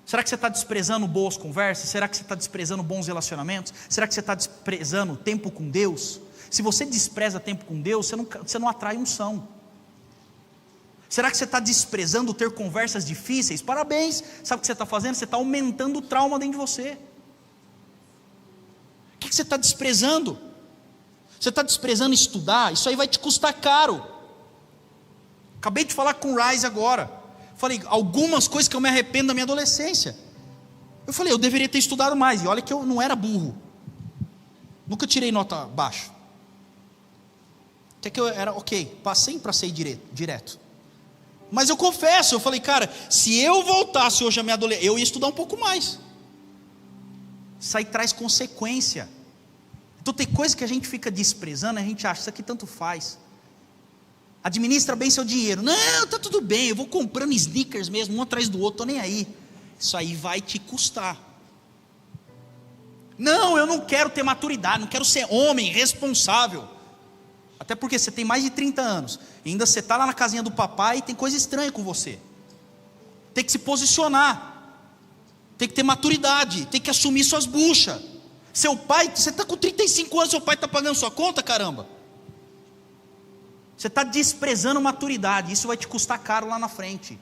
Será que você está desprezando boas conversas? Será que você está desprezando bons relacionamentos? Será que você está desprezando tempo com Deus? Se você despreza tempo com Deus, você não atrai unção. Será que você está desprezando ter conversas difíceis? Parabéns, sabe o que você está fazendo? Você está aumentando o trauma dentro de você. O que você está desprezando? Você está desprezando estudar? Isso aí vai te custar caro. Acabei de falar com o Rise agora. Falei, algumas coisas que eu me arrependo da minha adolescência. Eu falei, eu deveria ter estudado mais. E olha que eu não era burro. Nunca tirei nota baixa. Até que eu era, passei para ser direto. Mas eu confesso, eu falei, cara, se eu voltasse hoje à minha adolescência, eu ia estudar um pouco mais. Isso aí traz consequência. Então tem coisa que a gente fica desprezando, a gente acha, isso aqui tanto faz. Administra bem seu dinheiro. Não, tá tudo bem, eu vou comprando sneakers mesmo, um atrás do outro, tô nem aí. Isso aí vai te custar. Não, eu não quero ter maturidade, não quero ser homem, responsável. Até porque você tem mais de 30 anos, e ainda você está lá na casinha do papai e tem coisa estranha com você. Tem que se posicionar, tem que ter maturidade, tem que assumir suas buchas. Seu pai, você está com 35 anos, seu pai está pagando sua conta, caramba. Você está desprezando maturidade, isso vai te custar caro lá na frente.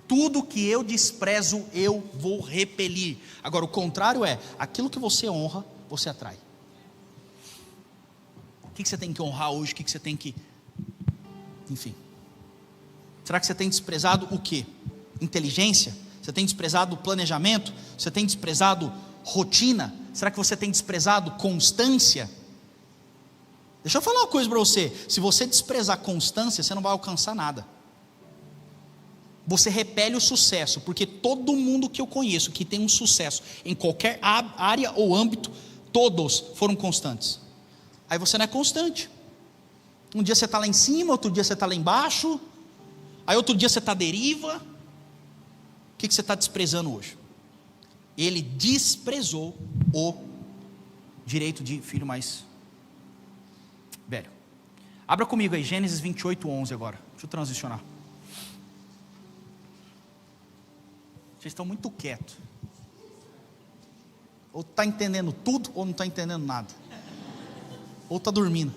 Tudo que eu desprezo, eu vou repelir. Agora, o contrário é, aquilo que você honra, você atrai. O que você tem que honrar hoje, o que você tem que... Enfim. Será que você tem desprezado o quê? Inteligência? Você tem desprezado planejamento? Você tem desprezado rotina? Será que você tem desprezado constância? Deixa eu falar uma coisa para você, se você desprezar constância, você não vai alcançar nada. Você repele o sucesso, porque todo mundo que eu conheço, que tem um sucesso, em qualquer área ou âmbito, todos foram constantes. Aí você não é constante. Um dia você está lá em cima, outro dia você está lá embaixo, aí outro dia você está à deriva. O que você está desprezando hoje? Ele desprezou o direito de filho mais velho. Abra comigo aí, Gênesis 28:11 agora. Deixa eu transicionar. Vocês estão muito quietos. Ou está entendendo tudo, ou não está entendendo nada. Ou está dormindo.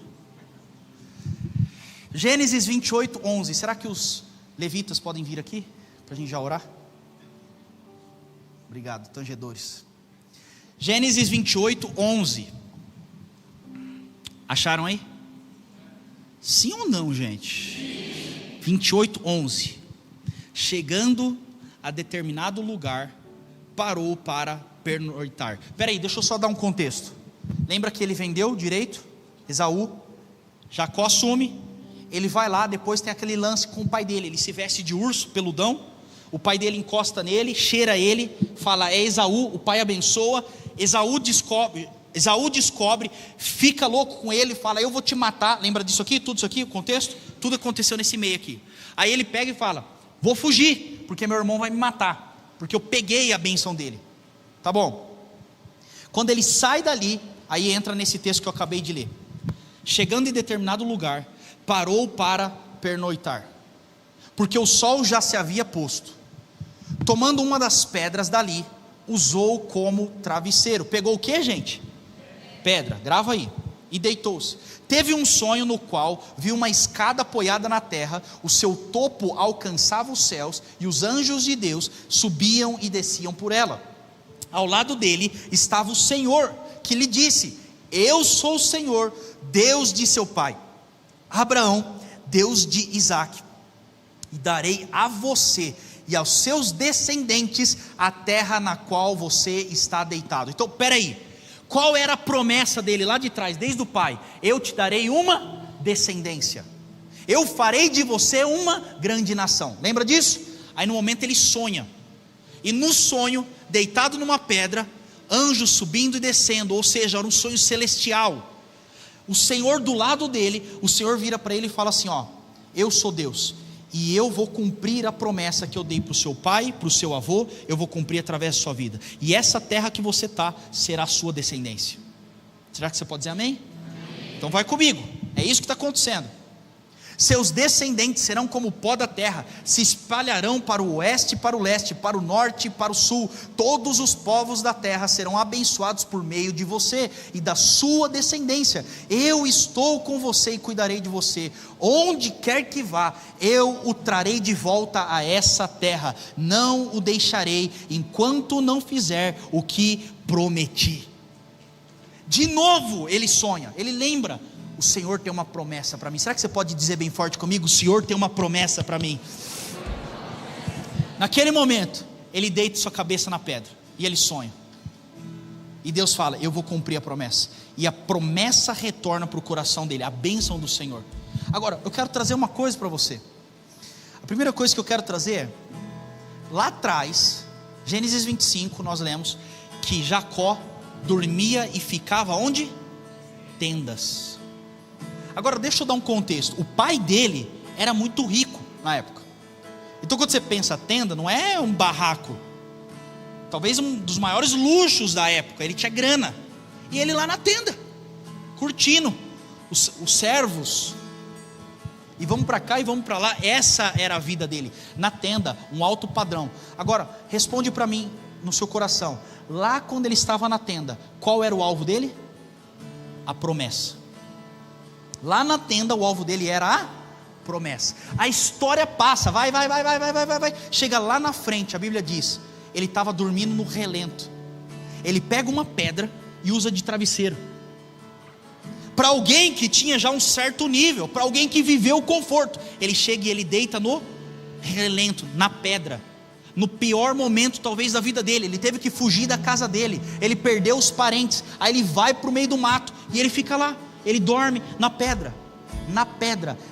Gênesis 28, 11. Será que os levitas podem vir aqui para a gente já orar? Obrigado, tangedores. Gênesis 28, 11. Acharam aí? Sim ou não, gente? 28, 11. Chegando a determinado lugar, parou para pernoitar. Espera aí, deixa eu só dar um contexto. Lembra que ele vendeu direito? Esaú. Jacó assume. Ele vai lá, depois tem aquele lance com o pai dele. Ele se veste de urso, peludão. O pai dele encosta nele, cheira ele, fala: é Esaú. O pai abençoa. Esaú descobre, fica louco com ele, fala: eu vou te matar. Lembra disso aqui? Tudo isso aqui, o contexto? Tudo aconteceu nesse meio aqui. Aí ele pega e fala: vou fugir, porque meu irmão vai me matar, porque eu peguei a bênção dele. Tá bom. Quando ele sai dali, aí entra nesse texto que eu acabei de ler. Chegando em determinado lugar, parou para pernoitar, porque o sol já se havia posto. Tomando uma das pedras dali, usou como travesseiro. Pegou o que, gente? Pedra, grava aí. E deitou-se. Teve um sonho no qual viu uma escada apoiada na terra, o seu topo alcançava os céus, e os anjos de Deus subiam e desciam por ela. Ao lado dele estava o Senhor, que lhe disse: eu sou o Senhor, Deus de seu pai Abraão, Deus de Isaque, e darei a você e aos seus descendentes a terra na qual você está deitado. Então, peraí, qual era a promessa dele lá de trás, desde o pai? Eu te darei uma descendência, eu farei de você uma grande nação. Lembra disso? Aí no momento ele sonha, e no sonho, deitado numa pedra, anjos subindo e descendo, ou seja, era um sonho celestial. O Senhor do lado dele, o Senhor vira para ele e fala assim: ó, eu sou Deus, e eu vou cumprir a promessa que eu dei para o seu pai, para o seu avô, eu vou cumprir através da sua vida, e essa terra que você está, será a sua descendência. Será que você pode dizer amém? Amém. Então vai comigo, é isso que está acontecendo. Seus descendentes serão como o pó da terra, se espalharão para o oeste e para o leste, para o norte e para o sul. Todos os povos da terra serão abençoados por meio de você e da sua descendência. Eu estou com você e cuidarei de você. Onde quer que vá, eu o trarei de volta a essa terra. Não o deixarei enquanto não fizer o que prometi. De novo ele sonha, ele lembra: o Senhor tem uma promessa para mim. Será que você pode dizer bem forte comigo? O Senhor tem uma promessa para mim. Naquele momento, ele deita sua cabeça na pedra e ele sonha. E Deus fala: eu vou cumprir a promessa. E a promessa retorna para o coração dele, a bênção do Senhor. Agora, eu quero trazer uma coisa para você. A primeira coisa que eu quero trazer é: lá atrás, Gênesis 25, nós lemos que Jacó dormia e ficava onde? Tendas. Agora deixa eu dar um contexto. O pai dele era muito rico na época. Então quando você pensa tenda, não é um barraco, talvez um dos maiores luxos da época. Ele tinha grana, e ele lá na tenda, curtindo os servos, e vamos para cá e vamos para lá. Essa era a vida dele, na tenda, um alto padrão. Agora responde para mim no seu coração: lá quando ele estava na tenda, qual era o alvo dele? A promessa. Lá na tenda o alvo dele era a promessa. A história passa, vai. Chega lá na frente, a Bíblia diz: ele estava dormindo no relento. Ele pega uma pedra e usa de travesseiro. Para alguém que tinha já um certo nível, para alguém que viveu o conforto, ele chega e ele deita no relento, na pedra. No pior momento talvez da vida dele, ele teve que fugir da casa dele, ele perdeu os parentes, aí ele vai para o meio do mato e ele fica lá. Ele dorme na pedra,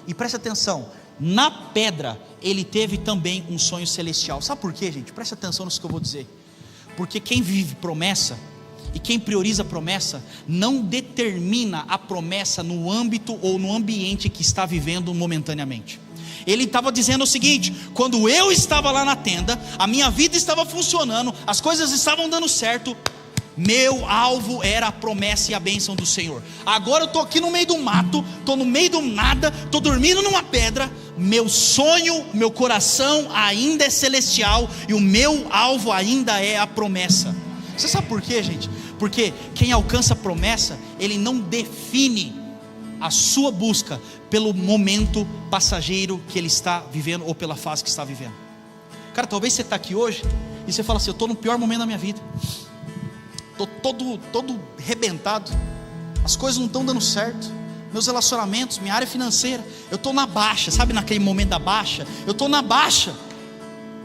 e preste atenção, na pedra ele teve também um sonho celestial. Sabe por quê, gente? Preste atenção nisso que eu vou dizer. Porque quem vive promessa e quem prioriza a promessa, não determina a promessa no âmbito ou no ambiente que está vivendo momentaneamente. Ele estava dizendo o seguinte: quando eu estava lá na tenda, a minha vida estava funcionando, as coisas estavam dando certo, meu alvo era a promessa e a bênção do Senhor. Agora eu estou aqui no meio do mato, estou no meio do nada, estou dormindo numa pedra. Meu sonho, meu coração ainda é celestial, e o meu alvo ainda é a promessa. Você sabe por quê, gente? Porque quem alcança a promessa, ele não define a sua busca pelo momento passageiro que ele está vivendo, ou pela fase que está vivendo. Cara, talvez você está aqui hoje e você fala assim: eu estou no pior momento da minha vida, estou todo arrebentado, as coisas não estão dando certo, meus relacionamentos, minha área financeira, eu estou na baixa. Sabe naquele momento da baixa? Eu estou na baixa.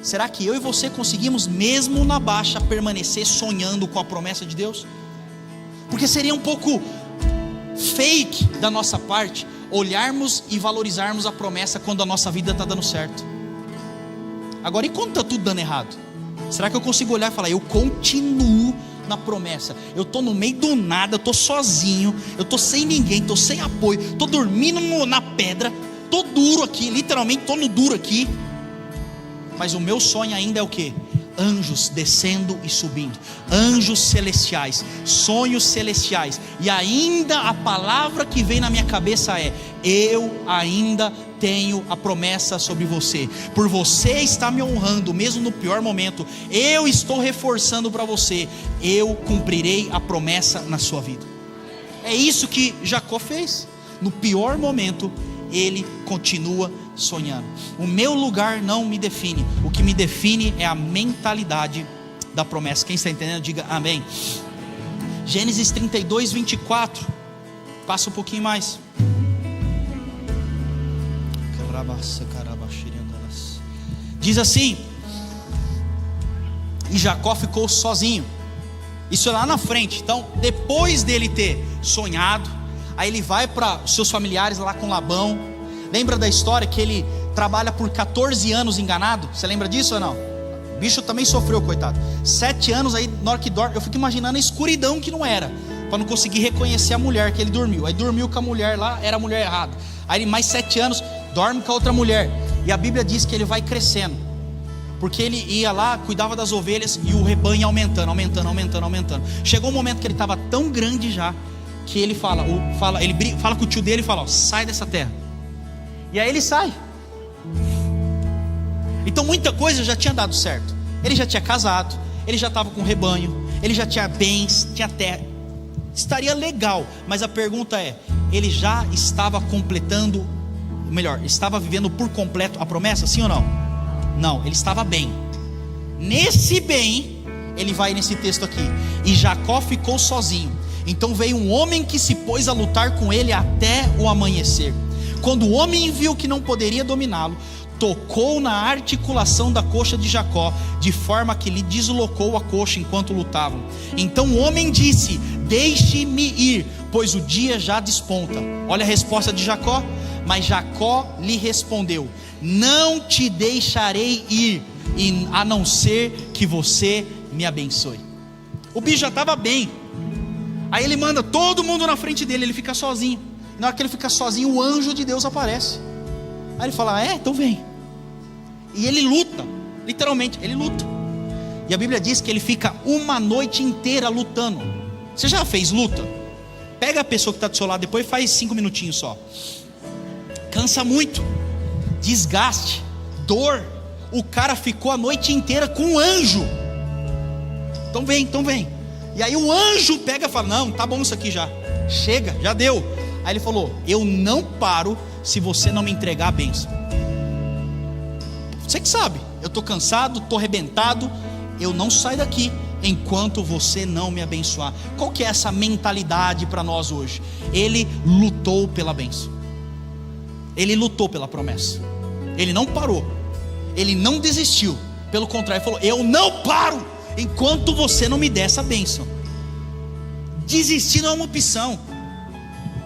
Será que eu e você conseguimos, mesmo na baixa, permanecer sonhando com a promessa de Deus? Porque seria um pouco fake da nossa parte olharmos e valorizarmos a promessa quando a nossa vida está dando certo. Agora, e quando está tudo dando errado? Será que eu consigo olhar e falar: eu continuo na promessa, eu estou no meio do nada, eu estou sozinho, eu estou sem ninguém, estou sem apoio, estou dormindo na pedra, estou duro aqui, literalmente estou no duro aqui, mas o meu sonho ainda é o quê? Anjos descendo e subindo, anjos celestiais, sonhos celestiais. E ainda a palavra que vem na minha cabeça é: eu ainda tenho a promessa sobre você. Por você estar me honrando, mesmo no pior momento, eu estou reforçando para você: eu cumprirei a promessa na sua vida. É isso que Jacó fez. No pior momento, ele continua sonhando. O meu lugar não me define, o que me define é a mentalidade da promessa. Quem está entendendo, diga amém. Gênesis 32, 24. Passa um pouquinho mais. Diz assim: e Jacó ficou sozinho. Isso é lá na frente. Então, depois dele ter sonhado, aí ele vai para os seus familiares lá com Labão. Lembra da história que ele trabalha por 14 anos enganado? Você lembra disso ou não? O bicho também sofreu, coitado. 7 anos aí, na hora que dorme, eu fico imaginando a escuridão que não era, para não conseguir reconhecer a mulher que ele dormiu. Aí dormiu com a mulher lá, era a mulher errada. Aí ele mais 7 anos, dorme com a outra mulher. E a Bíblia diz que ele vai crescendo, porque ele ia lá, cuidava das ovelhas, e o rebanho ia aumentando. Chegou um momento que ele estava tão grande já, que ele fala com o tio dele e fala: ó, sai dessa terra. E aí ele sai. Então muita coisa já tinha dado certo. Ele já tinha casado, ele já estava com rebanho, ele já tinha bens, tinha terra, estaria legal. Mas a pergunta é: ele já estava completando, melhor, estava vivendo por completo a promessa, sim ou não? Não, ele estava bem. Nesse bem, ele vai nesse texto aqui: e Jacó ficou sozinho. Então veio um homem que se pôs a lutar com ele até o amanhecer. Quando o homem viu que não poderia dominá-lo, tocou na articulação da coxa de Jacó, de forma que lhe deslocou a coxa enquanto lutavam. Então o homem disse: deixe-me ir, pois o dia já desponta. Olha a resposta de Jacó. Mas Jacó lhe respondeu: não te deixarei ir, a não ser que você me abençoe. O bicho já estava bem. Aí ele manda todo mundo na frente dele, ele fica sozinho. Na hora que ele fica sozinho, o anjo de Deus aparece. Aí ele fala: então vem. E ele luta, literalmente, ele luta. E a Bíblia diz que ele fica uma noite inteira lutando. Você já fez luta? Pega a pessoa que está do seu lado depois e faz 5 minutinhos só. Cansa muito, desgaste, dor. O cara ficou a noite inteira com um anjo. Então vem. E aí o anjo pega e fala: não, tá bom isso aqui já. Chega, já deu. Aí ele falou: eu não paro se você não me entregar a bênção. Você que sabe, eu estou cansado, estou arrebentado, eu não saio daqui enquanto você não me abençoar. Qual que é essa mentalidade para nós hoje? Ele lutou pela bênção, ele lutou pela promessa, ele não parou, ele não desistiu, pelo contrário, ele falou: eu não paro enquanto você não me der essa bênção. Desistir não é uma opção.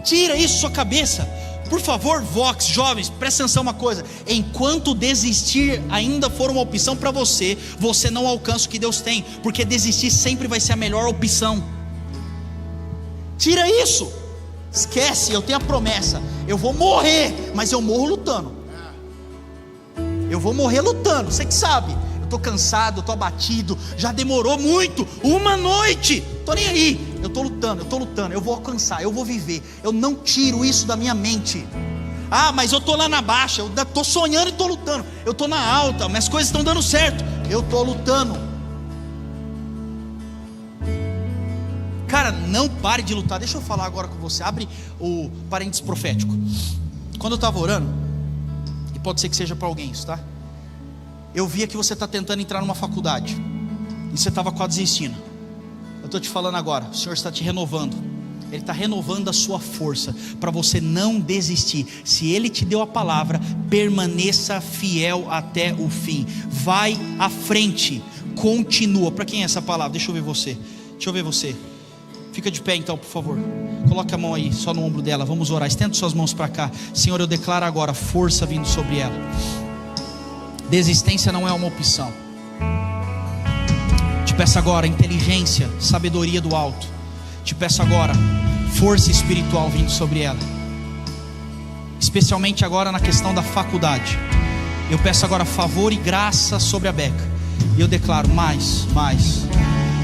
Tira isso da sua cabeça, por favor. Vox, jovens, presta atenção uma coisa: enquanto desistir ainda for uma opção para você, você não alcança o que Deus tem, porque desistir sempre vai ser a melhor opção. Tira isso, esquece. Eu tenho a promessa, eu vou morrer, mas eu morro lutando. Eu vou morrer lutando, você que sabe. Eu estou cansado, eu estou abatido, já demorou muito, uma noite, estou nem aí. Eu estou lutando, eu vou alcançar, eu vou viver. Eu não tiro isso da minha mente. Mas eu estou lá na baixa, eu estou sonhando e estou lutando. Eu estou na alta, minhas coisas estão dando certo, eu estou lutando. Cara, Cara, não pare de lutar. Deixa eu falar agora com você. Abre o parênteses profético. Quando eu estava orando, e pode ser que seja para alguém isso, tá? Eu via que você está tentando entrar numa faculdade e você estava quase desistindo. Eu estou te falando agora, o Senhor está te renovando. Ele está renovando a sua força para você não desistir. Se Ele te deu a palavra, permaneça fiel até o fim. Vai à frente, continua. Para quem é essa palavra? Deixa eu ver você. Fica de pé então, por favor. Coloque a mão aí, só no ombro dela. Vamos orar. Estenda suas mãos para cá. Senhor, eu declaro agora força vindo sobre ela. Desistência não é uma opção. Te peço agora inteligência, sabedoria do alto. Te peço agora força espiritual vindo sobre ela, especialmente agora na questão da faculdade. Eu peço agora favor e graça sobre a Beca. E eu declaro mais.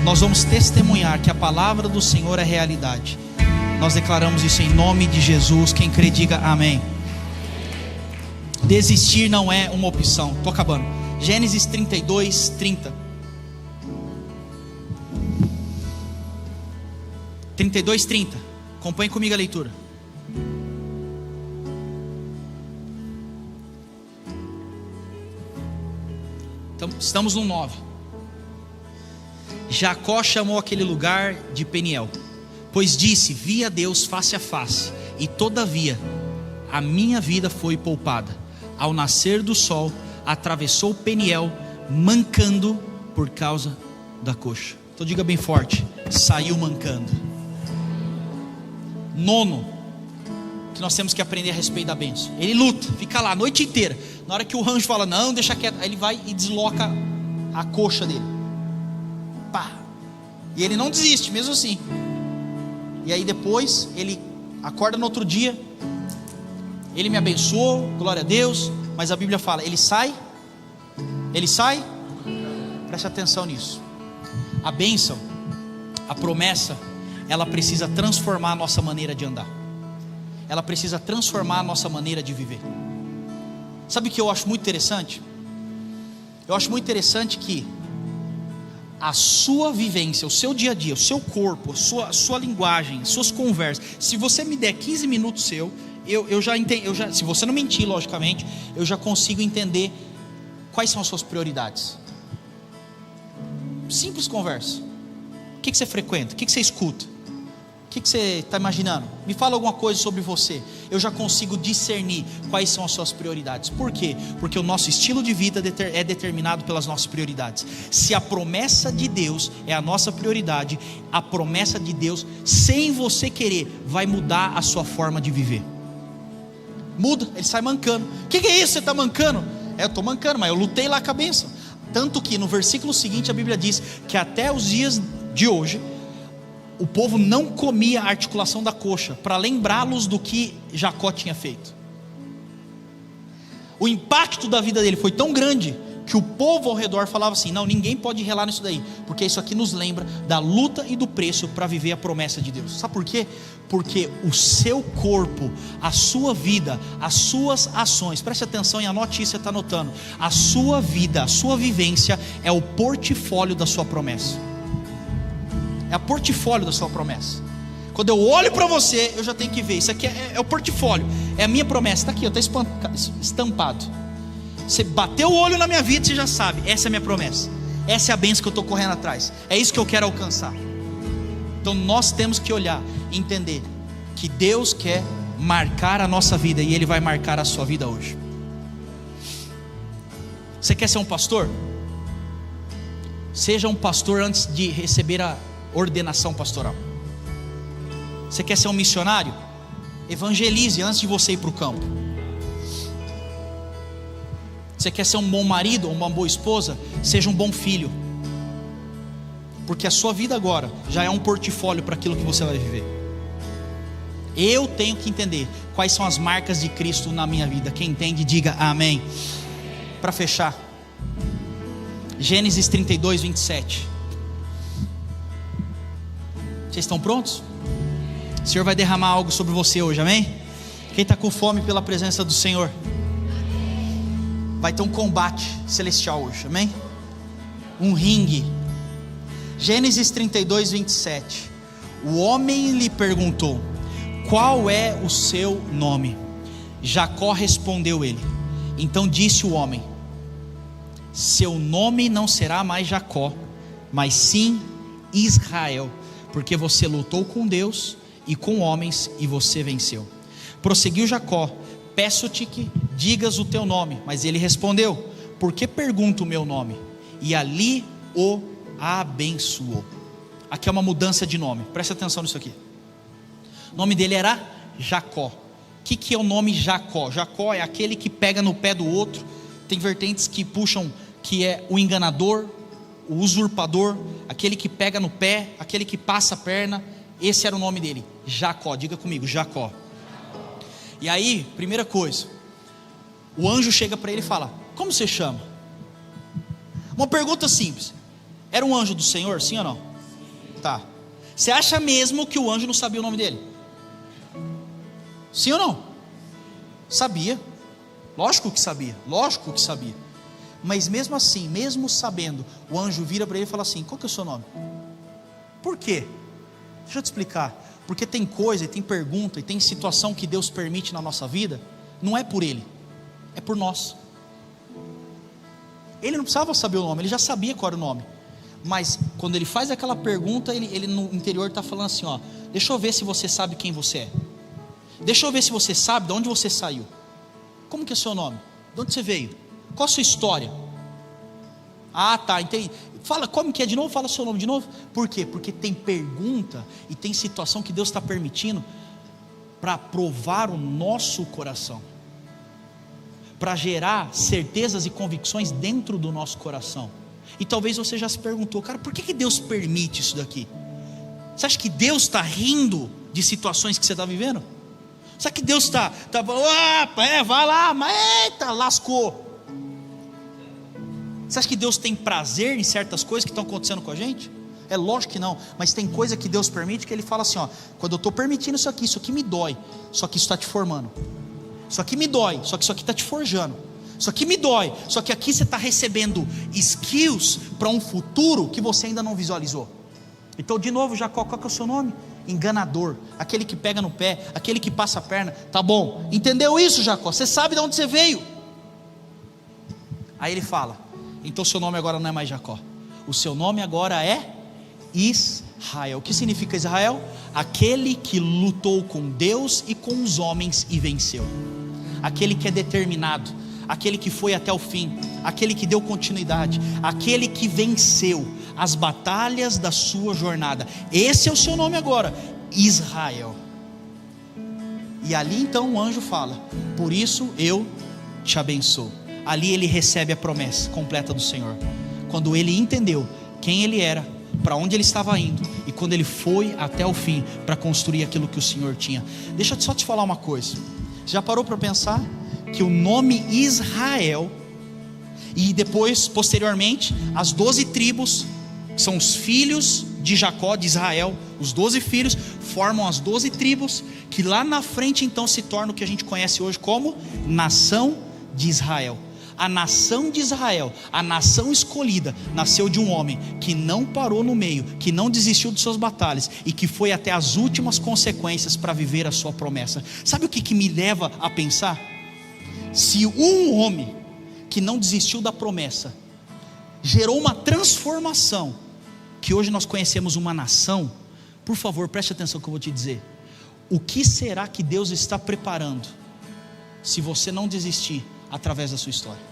Nós vamos testemunhar que a palavra do Senhor é realidade. Nós declaramos isso em nome de Jesus. Quem crê diga amém. Desistir não é uma opção. Estou acabando. Gênesis 32, 30. 32, 30. Acompanhe comigo a leitura. Estamos no 9. Jacó chamou aquele lugar de Peniel, pois disse: vi a Deus face a face, e todavia a minha vida foi poupada. Ao nascer do sol, atravessou Peniel, mancando por causa da coxa. Então diga bem forte: saiu mancando. 9, que nós temos que aprender a respeito da bênção. Ele luta, fica lá a noite inteira. Na hora que o anjo fala, não, deixa quieto, aí ele vai e desloca a coxa dele. Pá. E ele não desiste, mesmo assim. E aí depois, ele acorda no outro dia. Ele me abençoou, glória a Deus. Mas a Bíblia fala, ele sai. Preste atenção nisso. A bênção, a promessa, ela precisa transformar a nossa maneira de andar. Ela precisa transformar a nossa maneira de viver. Sabe o que eu acho muito interessante? Eu acho muito interessante que a sua vivência, o seu dia a dia, o seu corpo, a sua linguagem, suas conversas, se você me der 15 minutos seu, eu já entendo, se você não mentir, logicamente, eu já consigo entender quais são as suas prioridades. Simples conversa. O que você frequenta? O que você escuta? O que você está imaginando? Me fala alguma coisa sobre você. Eu já consigo discernir quais são as suas prioridades. Por quê? Porque o nosso estilo de vida é determinado pelas nossas prioridades. Se a promessa de Deus é a nossa prioridade, a promessa de Deus, sem você querer, vai mudar a sua forma de viver. Muda, ele sai mancando. O que é isso? Você está mancando? Eu estou mancando, mas eu lutei lá com a bênção. Tanto que no versículo seguinte a Bíblia diz que até os dias de hoje o povo não comia a articulação da coxa, para lembrá-los do que Jacó tinha feito. O impacto da vida dele foi tão grande, que o povo ao redor falava assim, não, ninguém pode relar nisso daí, porque isso aqui nos lembra da luta e do preço para viver a promessa de Deus. Sabe por quê? Porque o seu corpo, a sua vida, as suas ações, preste atenção e anote isso, você está anotando, a sua vida, a sua vivência é o portfólio da sua promessa. É o portfólio da sua promessa. Quando eu olho para você, eu já tenho que ver. Isso aqui é o portfólio, é a minha promessa. Está aqui, está estampado. Você bateu o olho na minha vida, você já sabe, essa é a minha promessa. Essa é a bênção que eu estou correndo atrás. É isso que eu quero alcançar. Então nós temos que olhar e entender que Deus quer marcar a nossa vida, e Ele vai marcar a sua vida hoje. Você quer ser um pastor? Seja um pastor antes de receber a ordenação pastoral. Você quer ser um missionário? Evangelize antes de você ir para o campo. Você quer ser um bom marido ou uma boa esposa? Seja um bom filho, porque a sua vida agora já é um portfólio para aquilo que você vai viver. Eu tenho que entender quais são as marcas de Cristo na minha vida. Quem entende, diga amém. Para fechar, Gênesis 32, 27. Vocês estão prontos? O Senhor vai derramar algo sobre você hoje, amém? Quem está com fome pela presença do Senhor, vai ter um combate celestial hoje, amém? Um ringue. Gênesis 32, 27. O homem lhe perguntou: qual é o seu nome? Jacó respondeu ele. Então disse o homem: seu nome não será mais Jacó, mas sim Israel, porque você lutou com Deus e com homens e você venceu. Prosseguiu Jacó: peço-te que digas o teu nome. Mas ele respondeu: por que pergunta o meu nome? E ali o abençoou. Aqui é uma mudança de nome, presta atenção nisso aqui. O nome dele era Jacó. O que é o nome Jacó? Jacó é aquele que pega no pé do outro. Tem vertentes que puxam que é o enganador, o usurpador, aquele que pega no pé, aquele que passa a perna. Esse era o nome dele, Jacó. Diga comigo, Jacó. E aí, primeira coisa, o anjo chega para ele e fala: como você chama? Uma pergunta simples. Era um anjo do Senhor, sim ou não? Tá. Você acha mesmo que o anjo não sabia o nome dele? Sim ou não? Sabia. Lógico que sabia. Lógico que sabia. Mas mesmo assim, mesmo sabendo, o anjo vira para ele e fala assim: qual que é o seu nome? Por quê? Deixa eu te explicar. Porque tem coisa, e tem pergunta, e tem situação que Deus permite na nossa vida. Não é por ele, é por nós. Ele não precisava saber o nome, ele já sabia qual era o nome. Mas quando ele faz aquela pergunta, ele no interior está falando assim: ó, deixa eu ver se você sabe quem você é. Deixa eu ver se você sabe de onde você saiu. Como que é o seu nome? De onde você veio? Qual a sua história? Ah, tá, entendi. Fala, como que é de novo? Fala seu nome de novo. Por quê? Porque tem pergunta e tem situação que Deus está permitindo para provar o nosso coração, para gerar certezas e convicções dentro do nosso coração. E talvez você já se perguntou: cara, por que Deus permite isso daqui? Você acha que Deus está rindo de situações que você está vivendo? Será que Deus está vai lá, mas eita, lascou? Você acha que Deus tem prazer em certas coisas que estão acontecendo com a gente? É lógico que não, mas tem coisa que Deus permite que Ele fala assim: ó, quando eu estou permitindo isso aqui me dói, só que isso está te formando. Isso aqui me dói, só que isso aqui está te forjando. Isso aqui me dói, só que aqui você está recebendo skills para um futuro que você ainda não visualizou. Então, de novo, Jacó, qual que é o seu nome? Enganador, aquele que pega no pé, aquele que passa a perna. Tá bom, entendeu isso, Jacó? Você sabe de onde você veio. Aí ele fala: então seu nome agora não é mais Jacó, o seu nome agora é Israel. O que significa Israel? Aquele que lutou com Deus e com os homens e venceu. Aquele que é determinado, aquele que foi até o fim, aquele que deu continuidade, aquele que venceu as batalhas da sua jornada. Esse é o seu nome agora, Israel. E ali então o anjo fala: por isso eu te abençoo. Ali ele recebe a promessa completa do Senhor, quando ele entendeu quem ele era, para onde ele estava indo, e quando ele foi até o fim para construir aquilo que o Senhor tinha. Deixa eu só te falar uma coisa. Você já parou para pensar que o nome Israel, e depois posteriormente as 12 tribos, que são os filhos de Jacó, de Israel, os 12 filhos formam as 12 tribos, que lá na frente então se torna o que a gente conhece hoje como nação de Israel. A nação de Israel, a nação escolhida, nasceu de um homem que não parou no meio, que não desistiu de suas batalhas e que foi até as últimas consequências para viver a sua promessa. Sabe o que me leva a pensar? Se um homem que não desistiu da promessa gerou uma transformação, que hoje nós conhecemos uma nação, por favor, preste atenção no que eu vou te dizer. O que será que Deus está preparando se você não desistir através da sua história?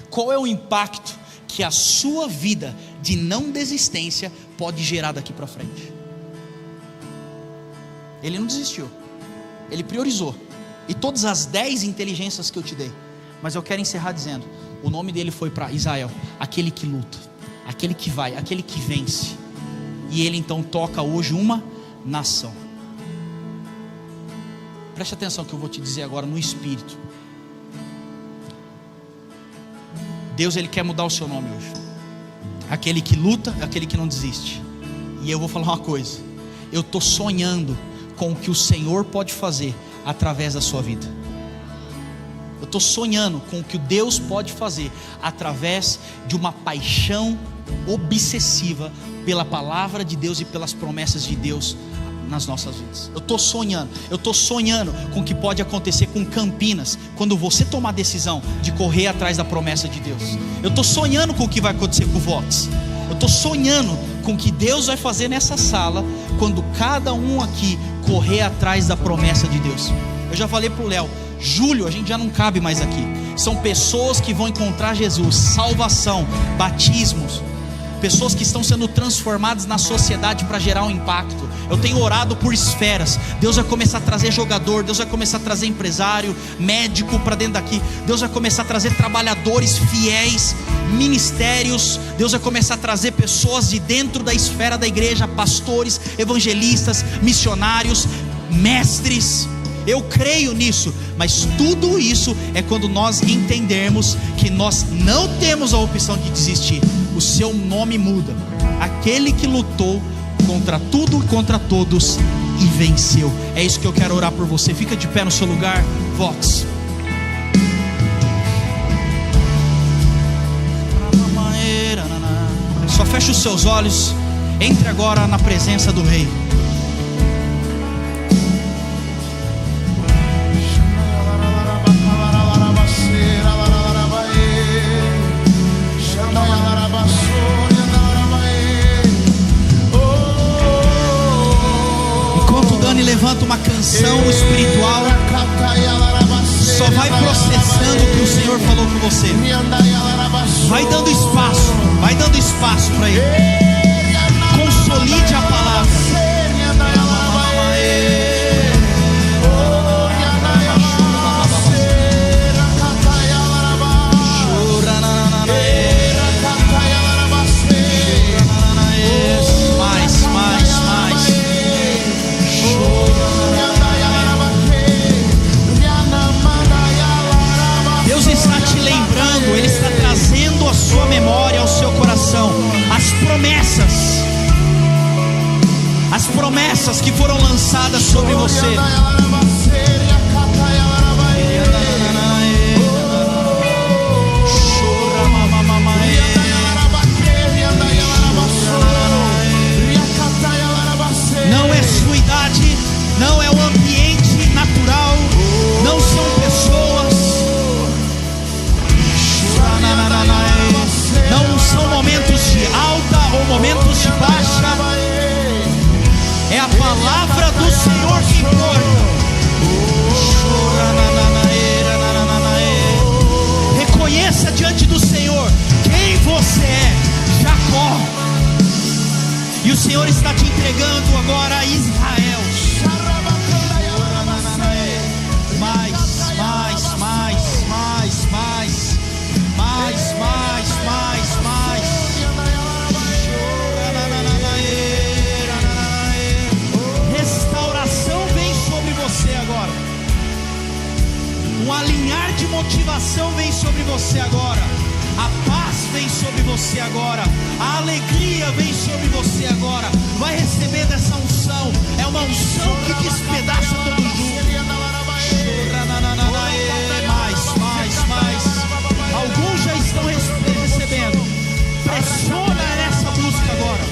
Qual é o impacto que a sua vida de não desistência pode gerar daqui para frente? Ele não desistiu, ele priorizou. E todas as 10 inteligências que eu te dei, mas eu quero encerrar dizendo: o nome dele foi para Israel, aquele que luta, aquele que vai, aquele que vence. E ele então toca hoje uma nação. Preste atenção no que eu vou te dizer agora no Espírito. Deus, Ele quer mudar o seu nome hoje. Aquele que luta, aquele que não desiste. E eu vou falar uma coisa: eu estou sonhando com o que o Senhor pode fazer através da sua vida. Eu estou sonhando com o que Deus pode fazer através de uma paixão obsessiva pela palavra de Deus e pelas promessas de Deus nas nossas vidas. Eu estou sonhando com o que pode acontecer com Campinas, quando você tomar a decisão de correr atrás da promessa de Deus. Eu estou sonhando com o que vai acontecer com o Vox. Eu estou sonhando com o que Deus vai fazer nessa sala, quando cada um aqui correr atrás da promessa de Deus. Eu já falei para o Léo, julho a gente já não cabe mais aqui. São pessoas que vão encontrar Jesus, salvação, batismos, pessoas que estão sendo transformadas na sociedade para gerar um impacto. Eu tenho orado por esferas. Deus vai começar a trazer jogador, Deus vai começar a trazer empresário, médico para dentro daqui. Deus vai começar a trazer trabalhadores fiéis, ministérios. Deus vai começar a trazer pessoas de dentro da esfera da igreja, pastores, evangelistas, missionários, mestres. Eu creio nisso, mas tudo isso é quando nós entendermos que nós não temos a opção de desistir. O seu nome muda. Aquele que lutou contra tudo e contra todos e venceu. É isso que eu quero orar por você. Fica de pé no seu lugar, Vox. Só feche os seus olhos. Entre agora na presença do Rei. Levanta uma canção espiritual, só vai processando o que o Senhor falou com você. Vai dando espaço para Ele. Consolide a palavra. Ele está trazendo à sua memória, ao seu coração, as promessas que foram lançadas sobre você. Não é sua idade, não é o ambiente natural, não são pessoas, não são momentos de alta ou momentos de baixa. É a palavra do Senhor que importa. Reconheça diante do Senhor quem você é, Jacó. E o Senhor está te entregando agora a Israel. Mais. Restauração vem sobre você agora. Um alinhar de motivação vem sobre você agora. A paz vem sobre você agora. A alegria vem sobre você agora. Vai receber dessa unção. É uma unção que despedaça todo jugo. Mais. Alguns já estão recebendo. Pressiona nessa busca agora.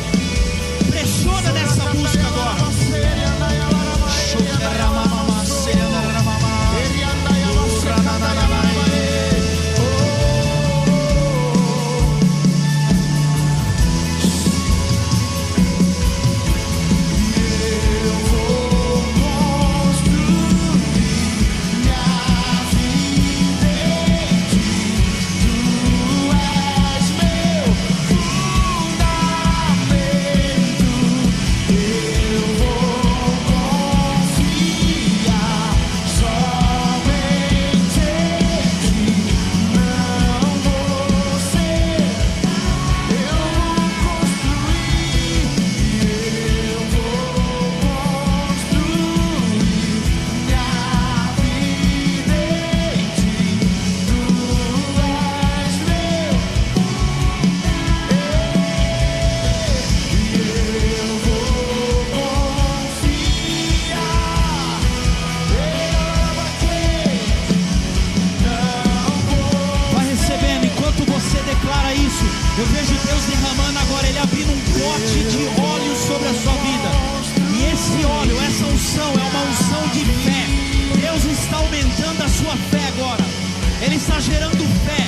Ele está gerando fé.